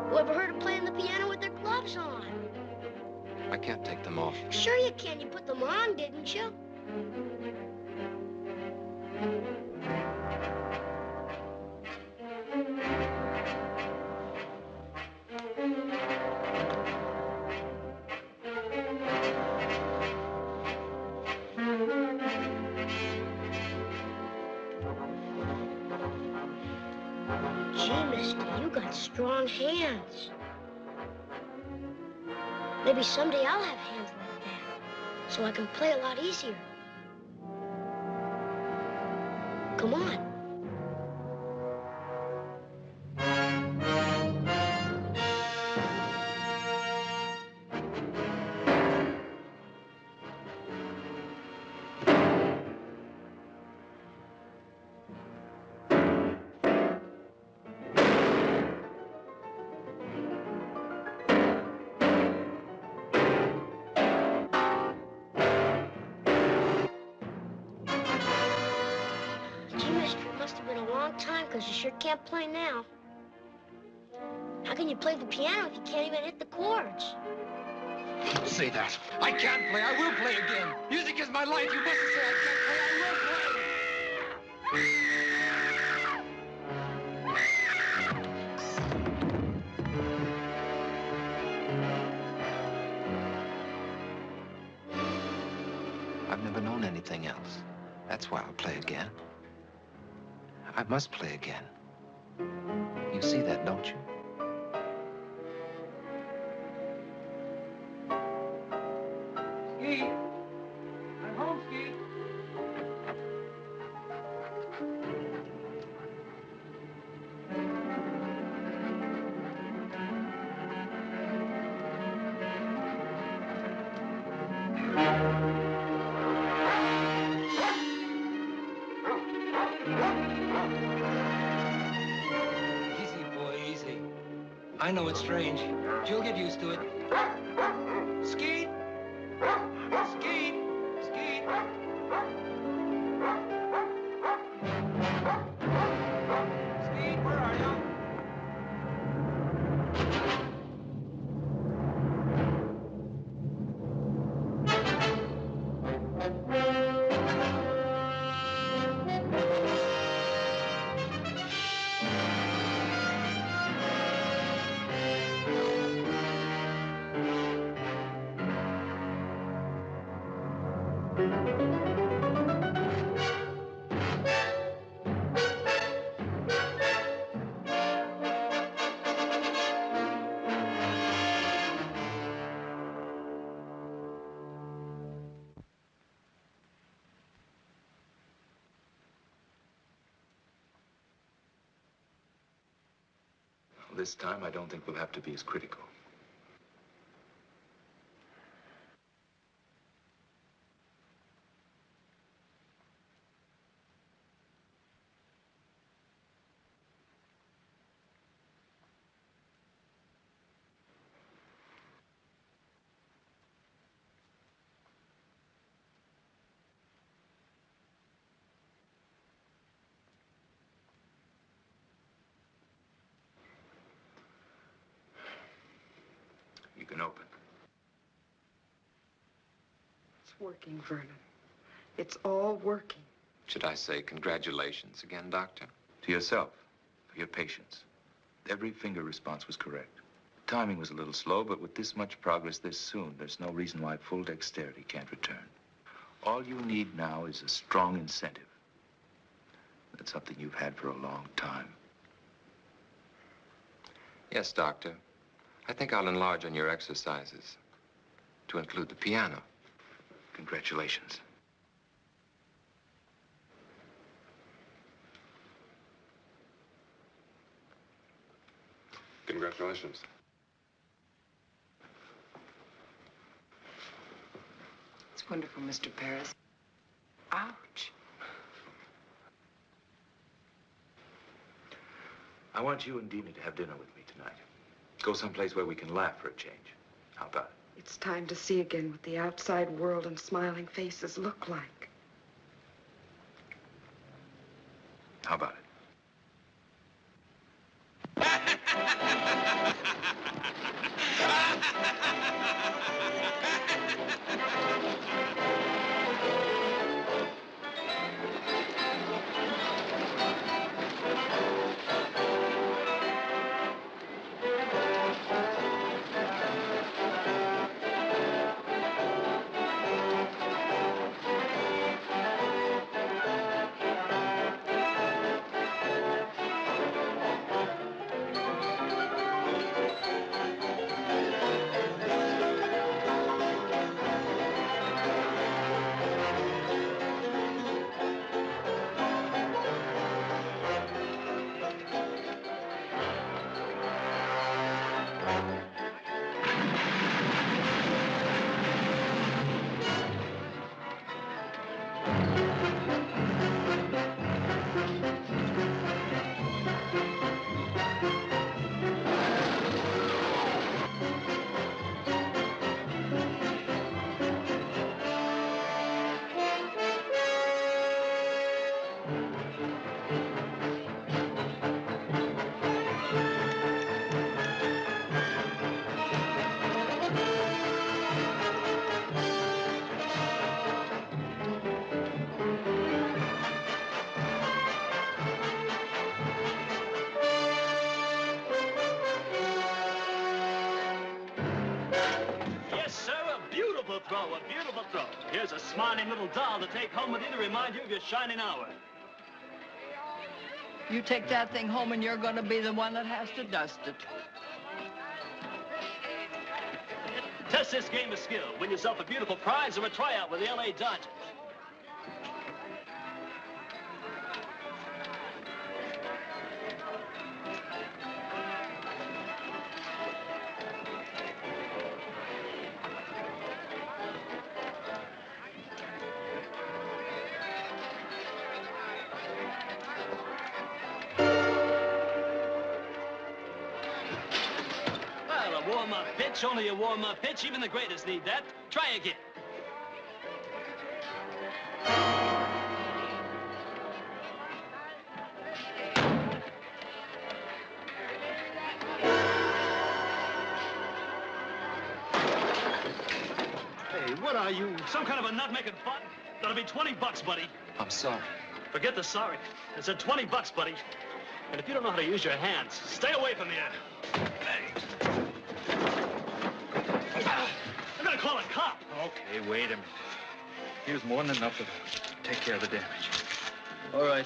Who ever heard of playing the piano with their gloves on? I can't take them off. Sure you can. You put them on, didn't you? Gee, mister, you got strong hands. Maybe someday I'll have hands like that, so I can play a lot easier. Come on. Because you sure can't play now. How can you play the piano if you can't even hit the chords? Don't say that. I can't play. I will play again. Music is my life. You mustn't say I can't play. I will play. I've never known anything else. That's why I'll play again. I must play again. You see that, don't you? Ski. I'm home, Ski. I know it's strange. You'll get used to it. Skeet! Skeet! Skeet! Skeet, where are you? This time, I don't think we'll have to be as critical. open. It's working, Vernon. It's all working. Should I say congratulations again, Doctor? To yourself, for your patience. Every finger response was correct. Timing was a little slow, but with this much progress this soon, there's no reason why full dexterity can't return. All you need now is a strong incentive. That's something you've had for a long time. Yes, Doctor. I think I'll enlarge on your exercises to include the piano. Congratulations. Congratulations. It's wonderful, Mr. Paris. Ouch. I want you and Dina to have dinner with me tonight. Go someplace where we can laugh for a change. How about it? It's time to see again what the outside world and smiling faces look like. How about it? A beautiful throw. Here's a smiling little doll to take home with you to remind you of your shining hour. You take that thing home and you're going to be the one that has to dust it. Test this game of skill. Win yourself a beautiful prize or a tryout with the LA Dodgers. Warm-up pitch, only a warm-up pitch. Even the greatest need that. Try again. Hey, what are you? Some kind of a nut making fun? That'll be $20, buddy. I'm sorry. Forget the sorry. I said $20, buddy. And if you don't know how to use your hands, stay away from here. Hey. I'm gonna call a cop. Okay, wait a minute. Here's more than enough to take care of the damage. All right.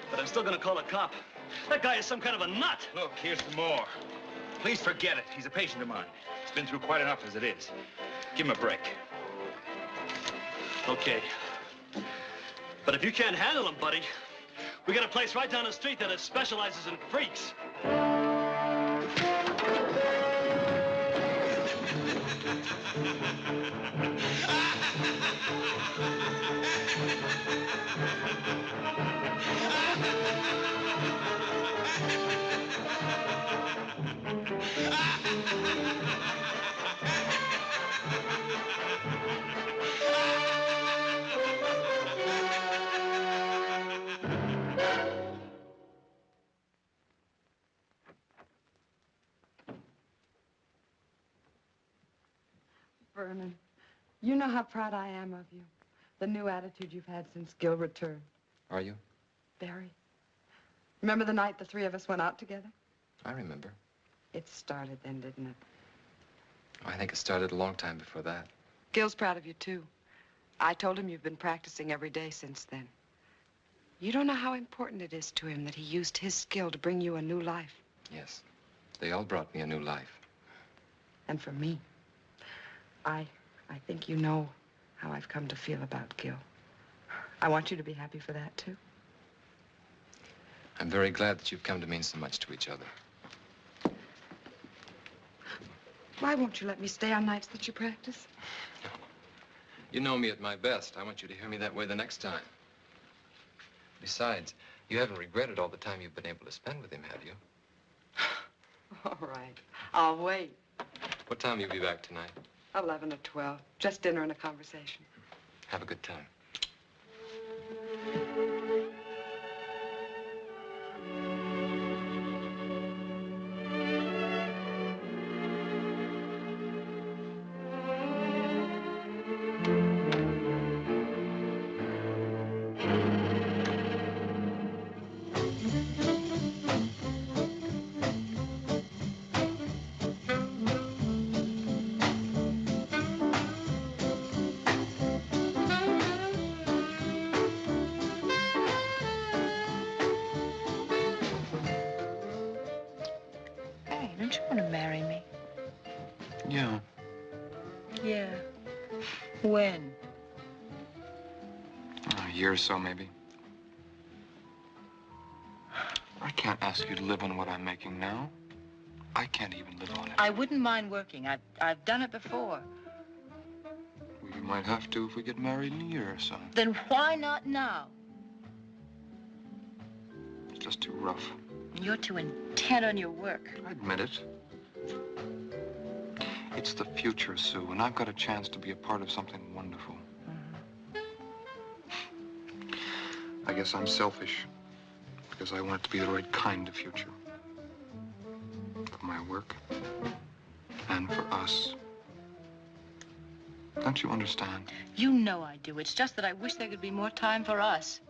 But I'm still gonna call a cop. That guy is some kind of a nut. Look, here's some more. Please forget it. He's a patient of mine. He's been through quite enough as it is. Give him a break. Okay. But if you can't handle him, buddy, we got a place right down the street that specializes in freaks. Vernon, you know how proud I am of you. The new attitude you've had since Gil returned. Are you? Very. Remember the night the three of us went out together? I remember. It started then, didn't it? I think it started a long time before that. Gil's proud of you, too. I told him you've been practicing every day since then. You don't know how important it is to him that he used his skill to bring you a new life. Yes. They all brought me a new life. And for me, I think you know how I've come to feel about Gil. I want you to be happy for that, too. I'm very glad that you've come to mean so much to each other. Why won't you let me stay on nights that you practice? You know me at my best. I want you to hear me that way the next time. Besides, you haven't regretted all the time you've been able to spend with him, have you? All right. I'll wait. What time will you be back tonight? 11 or 12. Just dinner and a conversation. Have a good time. Don't you want to marry me? Yeah. Yeah. When? A year or so, maybe. I can't ask you to live on what I'm making now. I can't even live on it. I wouldn't mind working. I've done it before. We might have to if we get married in a year or so. Then why not now? It's just too rough. You're too intent on your work. I admit it. It's the future, Sue, and I've got a chance to be a part of something wonderful. I guess I'm selfish, because I want it to be the right kind of future. For my work, and for us. Don't you understand? You know I do. It's just that I wish there could be more time for us.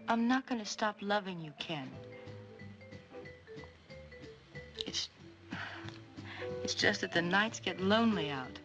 I'm not going to stop loving you, Ken. It's just that the nights get lonely out.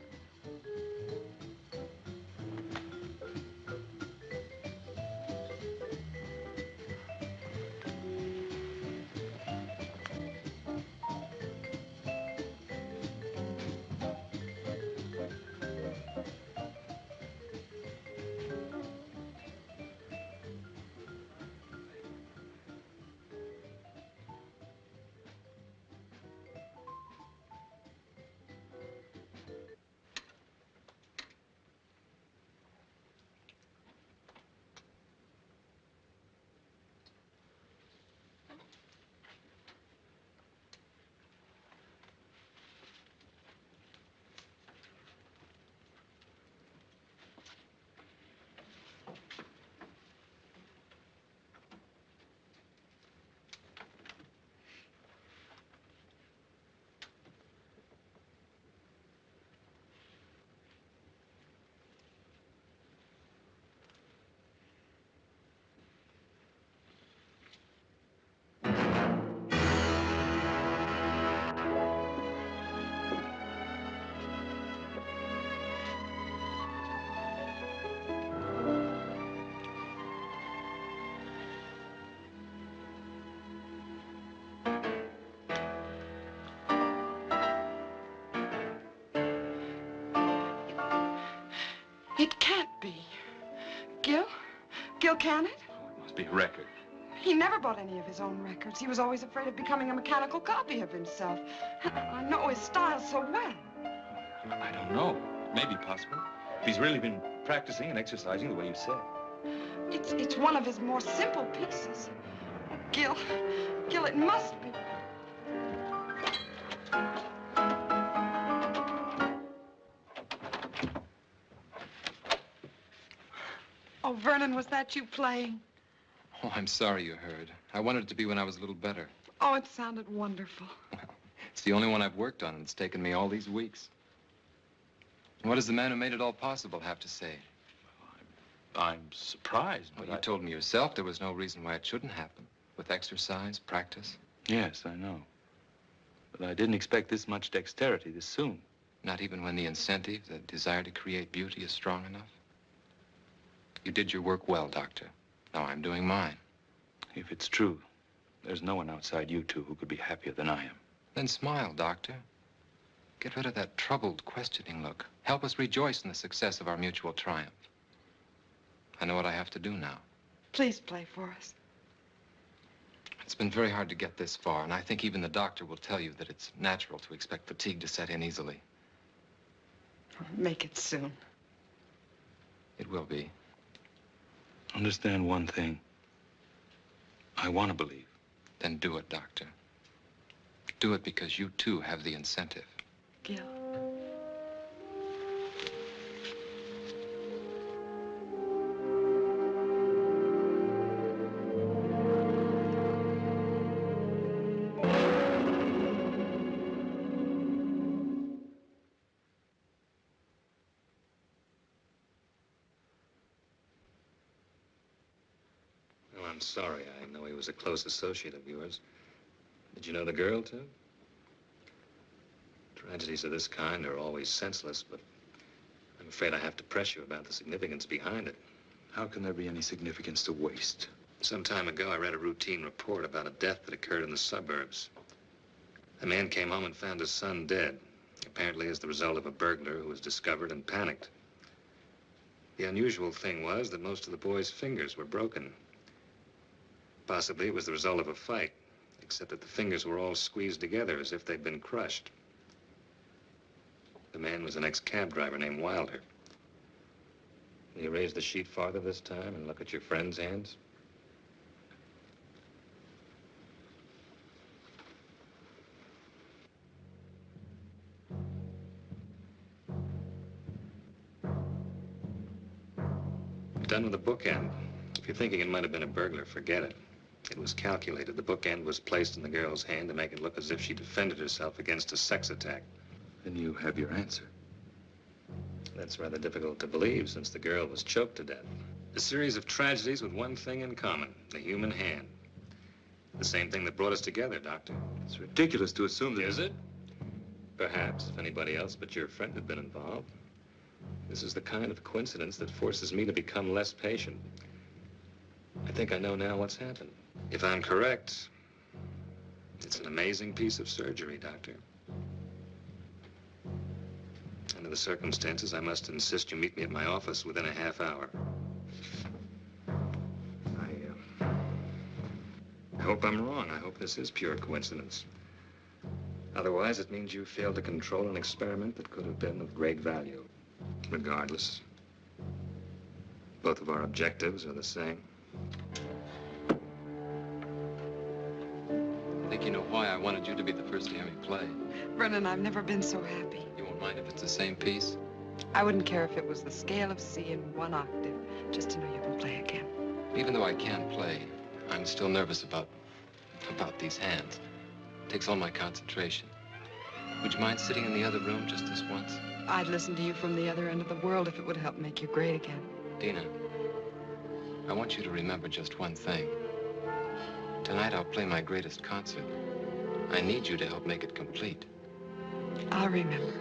It can't be. Gil? Gil, can it? Oh, it must be a record. He never bought any of his own records. He was always afraid of becoming a mechanical copy of himself. I know his style so well. I don't know. Maybe possible. If he's really been practicing and exercising the way you said. It's one of his more simple pieces. Gil, it must be. Oh, Vernon, was that you playing? Oh, I'm sorry you heard. I wanted it to be when I was a little better. Oh, it sounded wonderful. It's the only one I've worked on, and it's taken me all these weeks. What does the man who made it all possible have to say? I'm surprised, Well, but you told me yourself there was no reason why it shouldn't happen. With exercise, practice. Yes, I know. But I didn't expect this much dexterity this soon. Not even when the incentive, the desire to create beauty is strong enough? You did your work well, Doctor. Now I'm doing mine. If it's true, there's no one outside you two who could be happier than I am. Then smile, Doctor. Get rid of that troubled, questioning look. Help us rejoice in the success of our mutual triumph. I know what I have to do now. Please play for us. It's been very hard to get this far, and I think even the doctor will tell you that it's natural to expect fatigue to set in easily. Make it soon. It will be. Understand one thing. I want to believe. Then do it, Doctor. Do it because you, too, have the incentive. Gil. Well, I'm sorry. I know he was a close associate of yours. Did you know the girl, too? Tragedies of this kind are always senseless, but I'm afraid I have to press you about the significance behind it. How can there be any significance to waste? Some time ago, I read a routine report about a death that occurred in the suburbs. A man came home and found his son dead, apparently as the result of a burglar who was discovered and panicked. The unusual thing was that most of the boy's fingers were broken. Possibly it was the result of a fight, except that the fingers were all squeezed together as if they'd been crushed. The man was an ex-cab driver named Wilder. Will you raise the sheet farther this time and look at your friend's hands? Done with the bookend. If you're thinking it might have been a burglar, forget it. It was calculated. The bookend was placed in the girl's hand to make it look as if she defended herself against a sex attack. Then you have your answer. That's rather difficult to believe since the girl was choked to death. A series of tragedies with one thing in common, the human hand. The same thing that brought us together, Doctor. It's ridiculous to assume that... Is it? Perhaps, if anybody else but your friend had been involved. This is the kind of coincidence that forces me to become less patient. I think I know now what's happened. If I'm correct, it's an amazing piece of surgery, Doctor. Under the circumstances, I must insist you meet me at my office within a half hour. I hope I'm wrong. I hope this is pure coincidence. Otherwise, it means you failed to control an experiment that could have been of great value. Regardless, both of our objectives are the same. I think you know why I wanted you to be the first to hear me play. Brennan, I've never been so happy. You won't mind if it's the same piece? I wouldn't care if it was the scale of C in one octave, just to know you can play again. Even though I can play, I'm still nervous about these hands. It takes all my concentration. Would you mind sitting in the other room just this once? I'd listen to you from the other end of the world if it would help make you great again. Dina, I want you to remember just one thing. Tonight I'll play my greatest concert. I need you to help make it complete. I'll remember.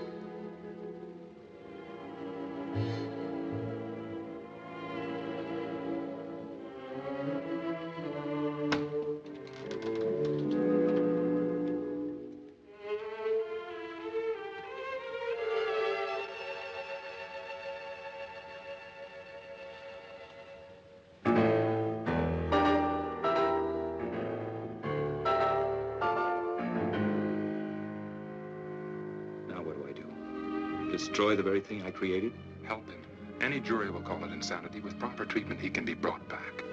Destroy the very thing I created? Help him. Any jury will call it insanity. With proper treatment, he can be brought back.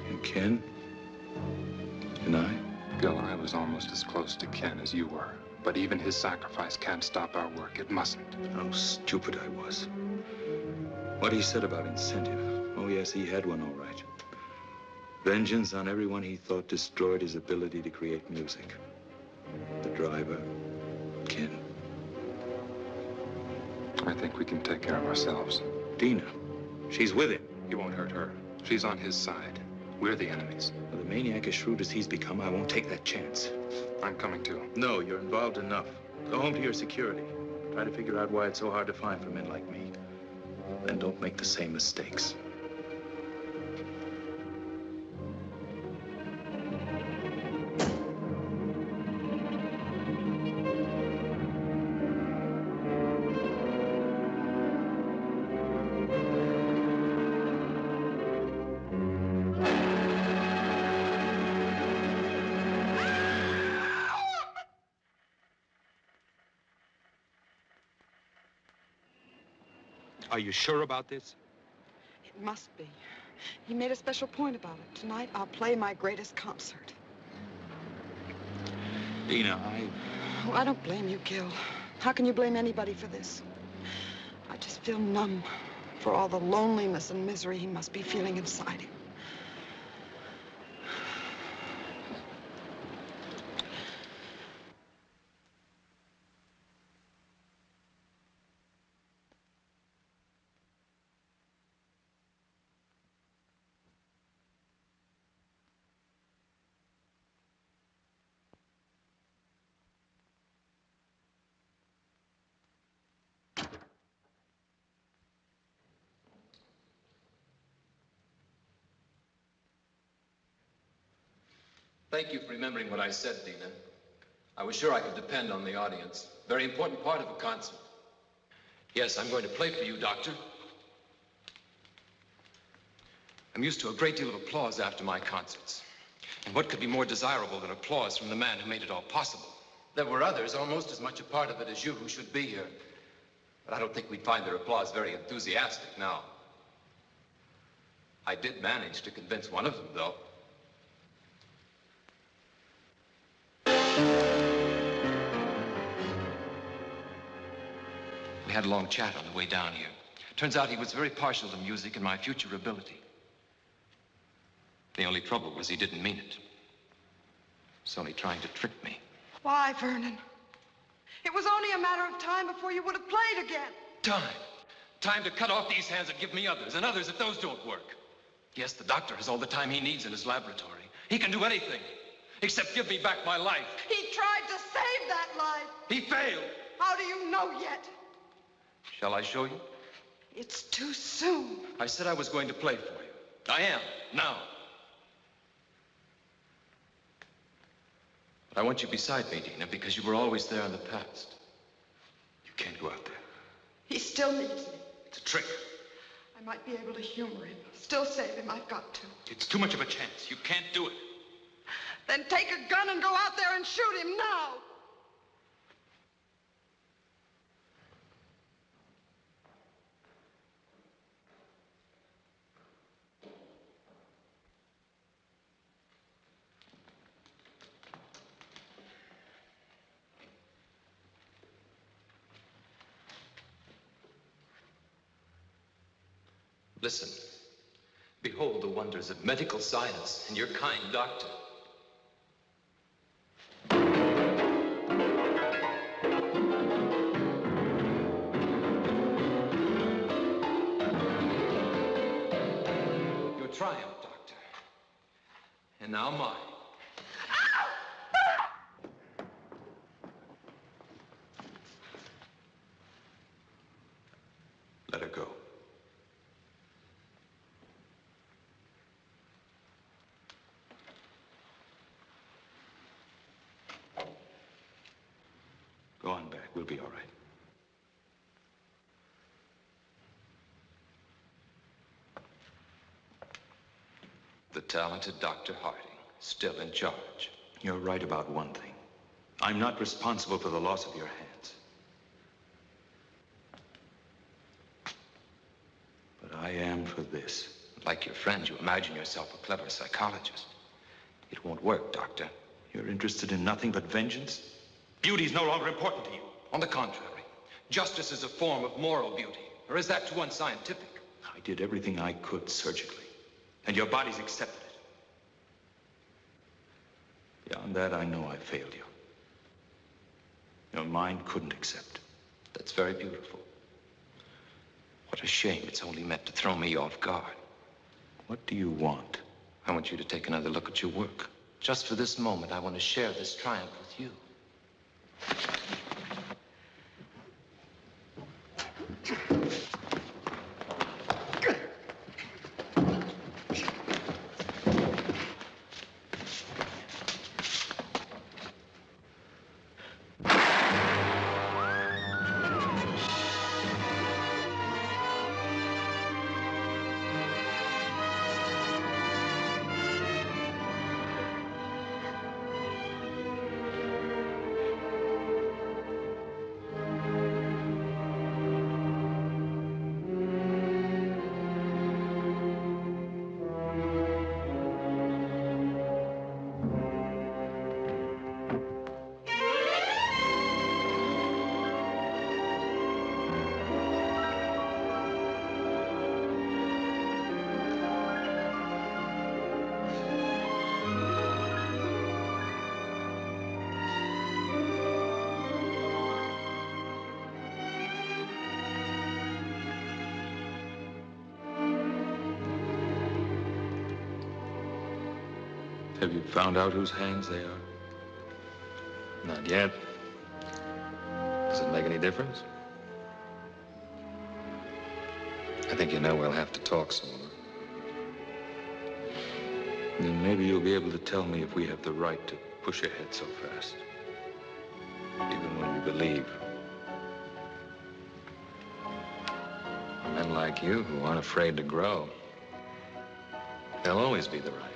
And Ken? And I? Gil, I was almost as close to Ken as you were. But even his sacrifice can't stop our work. It mustn't. How stupid I was. What he said about incentive. Oh, yes, he had one, all right. Vengeance on everyone he thought destroyed his ability to create music. The driver, Ken. I think we can take care of ourselves. Dina, she's with him. He won't hurt her. She's on his side. We're the enemies. With a maniac as shrewd as he's become, I won't take that chance. I'm coming too. No, you're involved enough. Go home to your security. Try to figure out why it's so hard to find for men like me. Then don't make the same mistakes. Are you sure about this? It must be. He made a special point about it. Tonight, I'll play my greatest concert. Dina, Oh, I don't blame you, Gil. How can you blame anybody for this? I just feel numb for all the loneliness and misery he must be feeling inside him. Thank you for remembering what I said, Dina. I was sure I could depend on the audience. Very important part of a concert. Yes, I'm going to play for you, Doctor. I'm used to a great deal of applause after my concerts. And what could be more desirable than applause from the man who made it all possible? There were others, almost as much a part of it as you, who should be here. But I don't think we'd find their applause very enthusiastic now. I did manage to convince one of them, though. We had a long chat on the way down here. Turns out he was very partial to music and my future ability. The only trouble was he didn't mean it. He's only trying to trick me. Why, Vernon? It was only a matter of time before you would have played again. Time. Time to cut off these hands and give me others, and others if those don't work. Yes, the doctor has all the time he needs in his laboratory. He can do anything, except give me back my life. He tried to save that life. He failed. How do you know yet? Shall I show you? It's too soon. I said I was going to play for you. I am, now. But I want you beside me, Dina, because you were always there in the past. You can't go out there. He still needs me. It's a trick. I might be able to humor him. Still save him. I've got to. It's too much of a chance. You can't do it. Then take a gun and go out there and shoot him now. Listen. Behold the wonders of medical science and your kind doctor. Your triumph, Doctor. And now mine. Let her go. Go on back. We'll be all right. The talented Dr. Harding, still in charge. You're right about one thing. I'm not responsible for the loss of your hands. But I am for this. Like your friend, you imagine yourself a clever psychologist. It won't work, Doctor. You're interested in nothing but vengeance? Beauty's no longer important to you. On the contrary, justice is a form of moral beauty. Or is that too unscientific? I did everything I could surgically, and your body's accepted it. Beyond that, I know I failed you. Your mind couldn't accept. That's very beautiful. What a shame. It's only meant to throw me off guard. What do you want? I want you to take another look at your work. Just for this moment, I want to share this triumph with you. Have you found out whose hands they are? Not yet. Does it make any difference? I think you know we'll have to talk some more. Then maybe you'll be able to tell me if we have the right to push ahead so fast. Even when we believe. Men like you who aren't afraid to grow. They'll always be the right.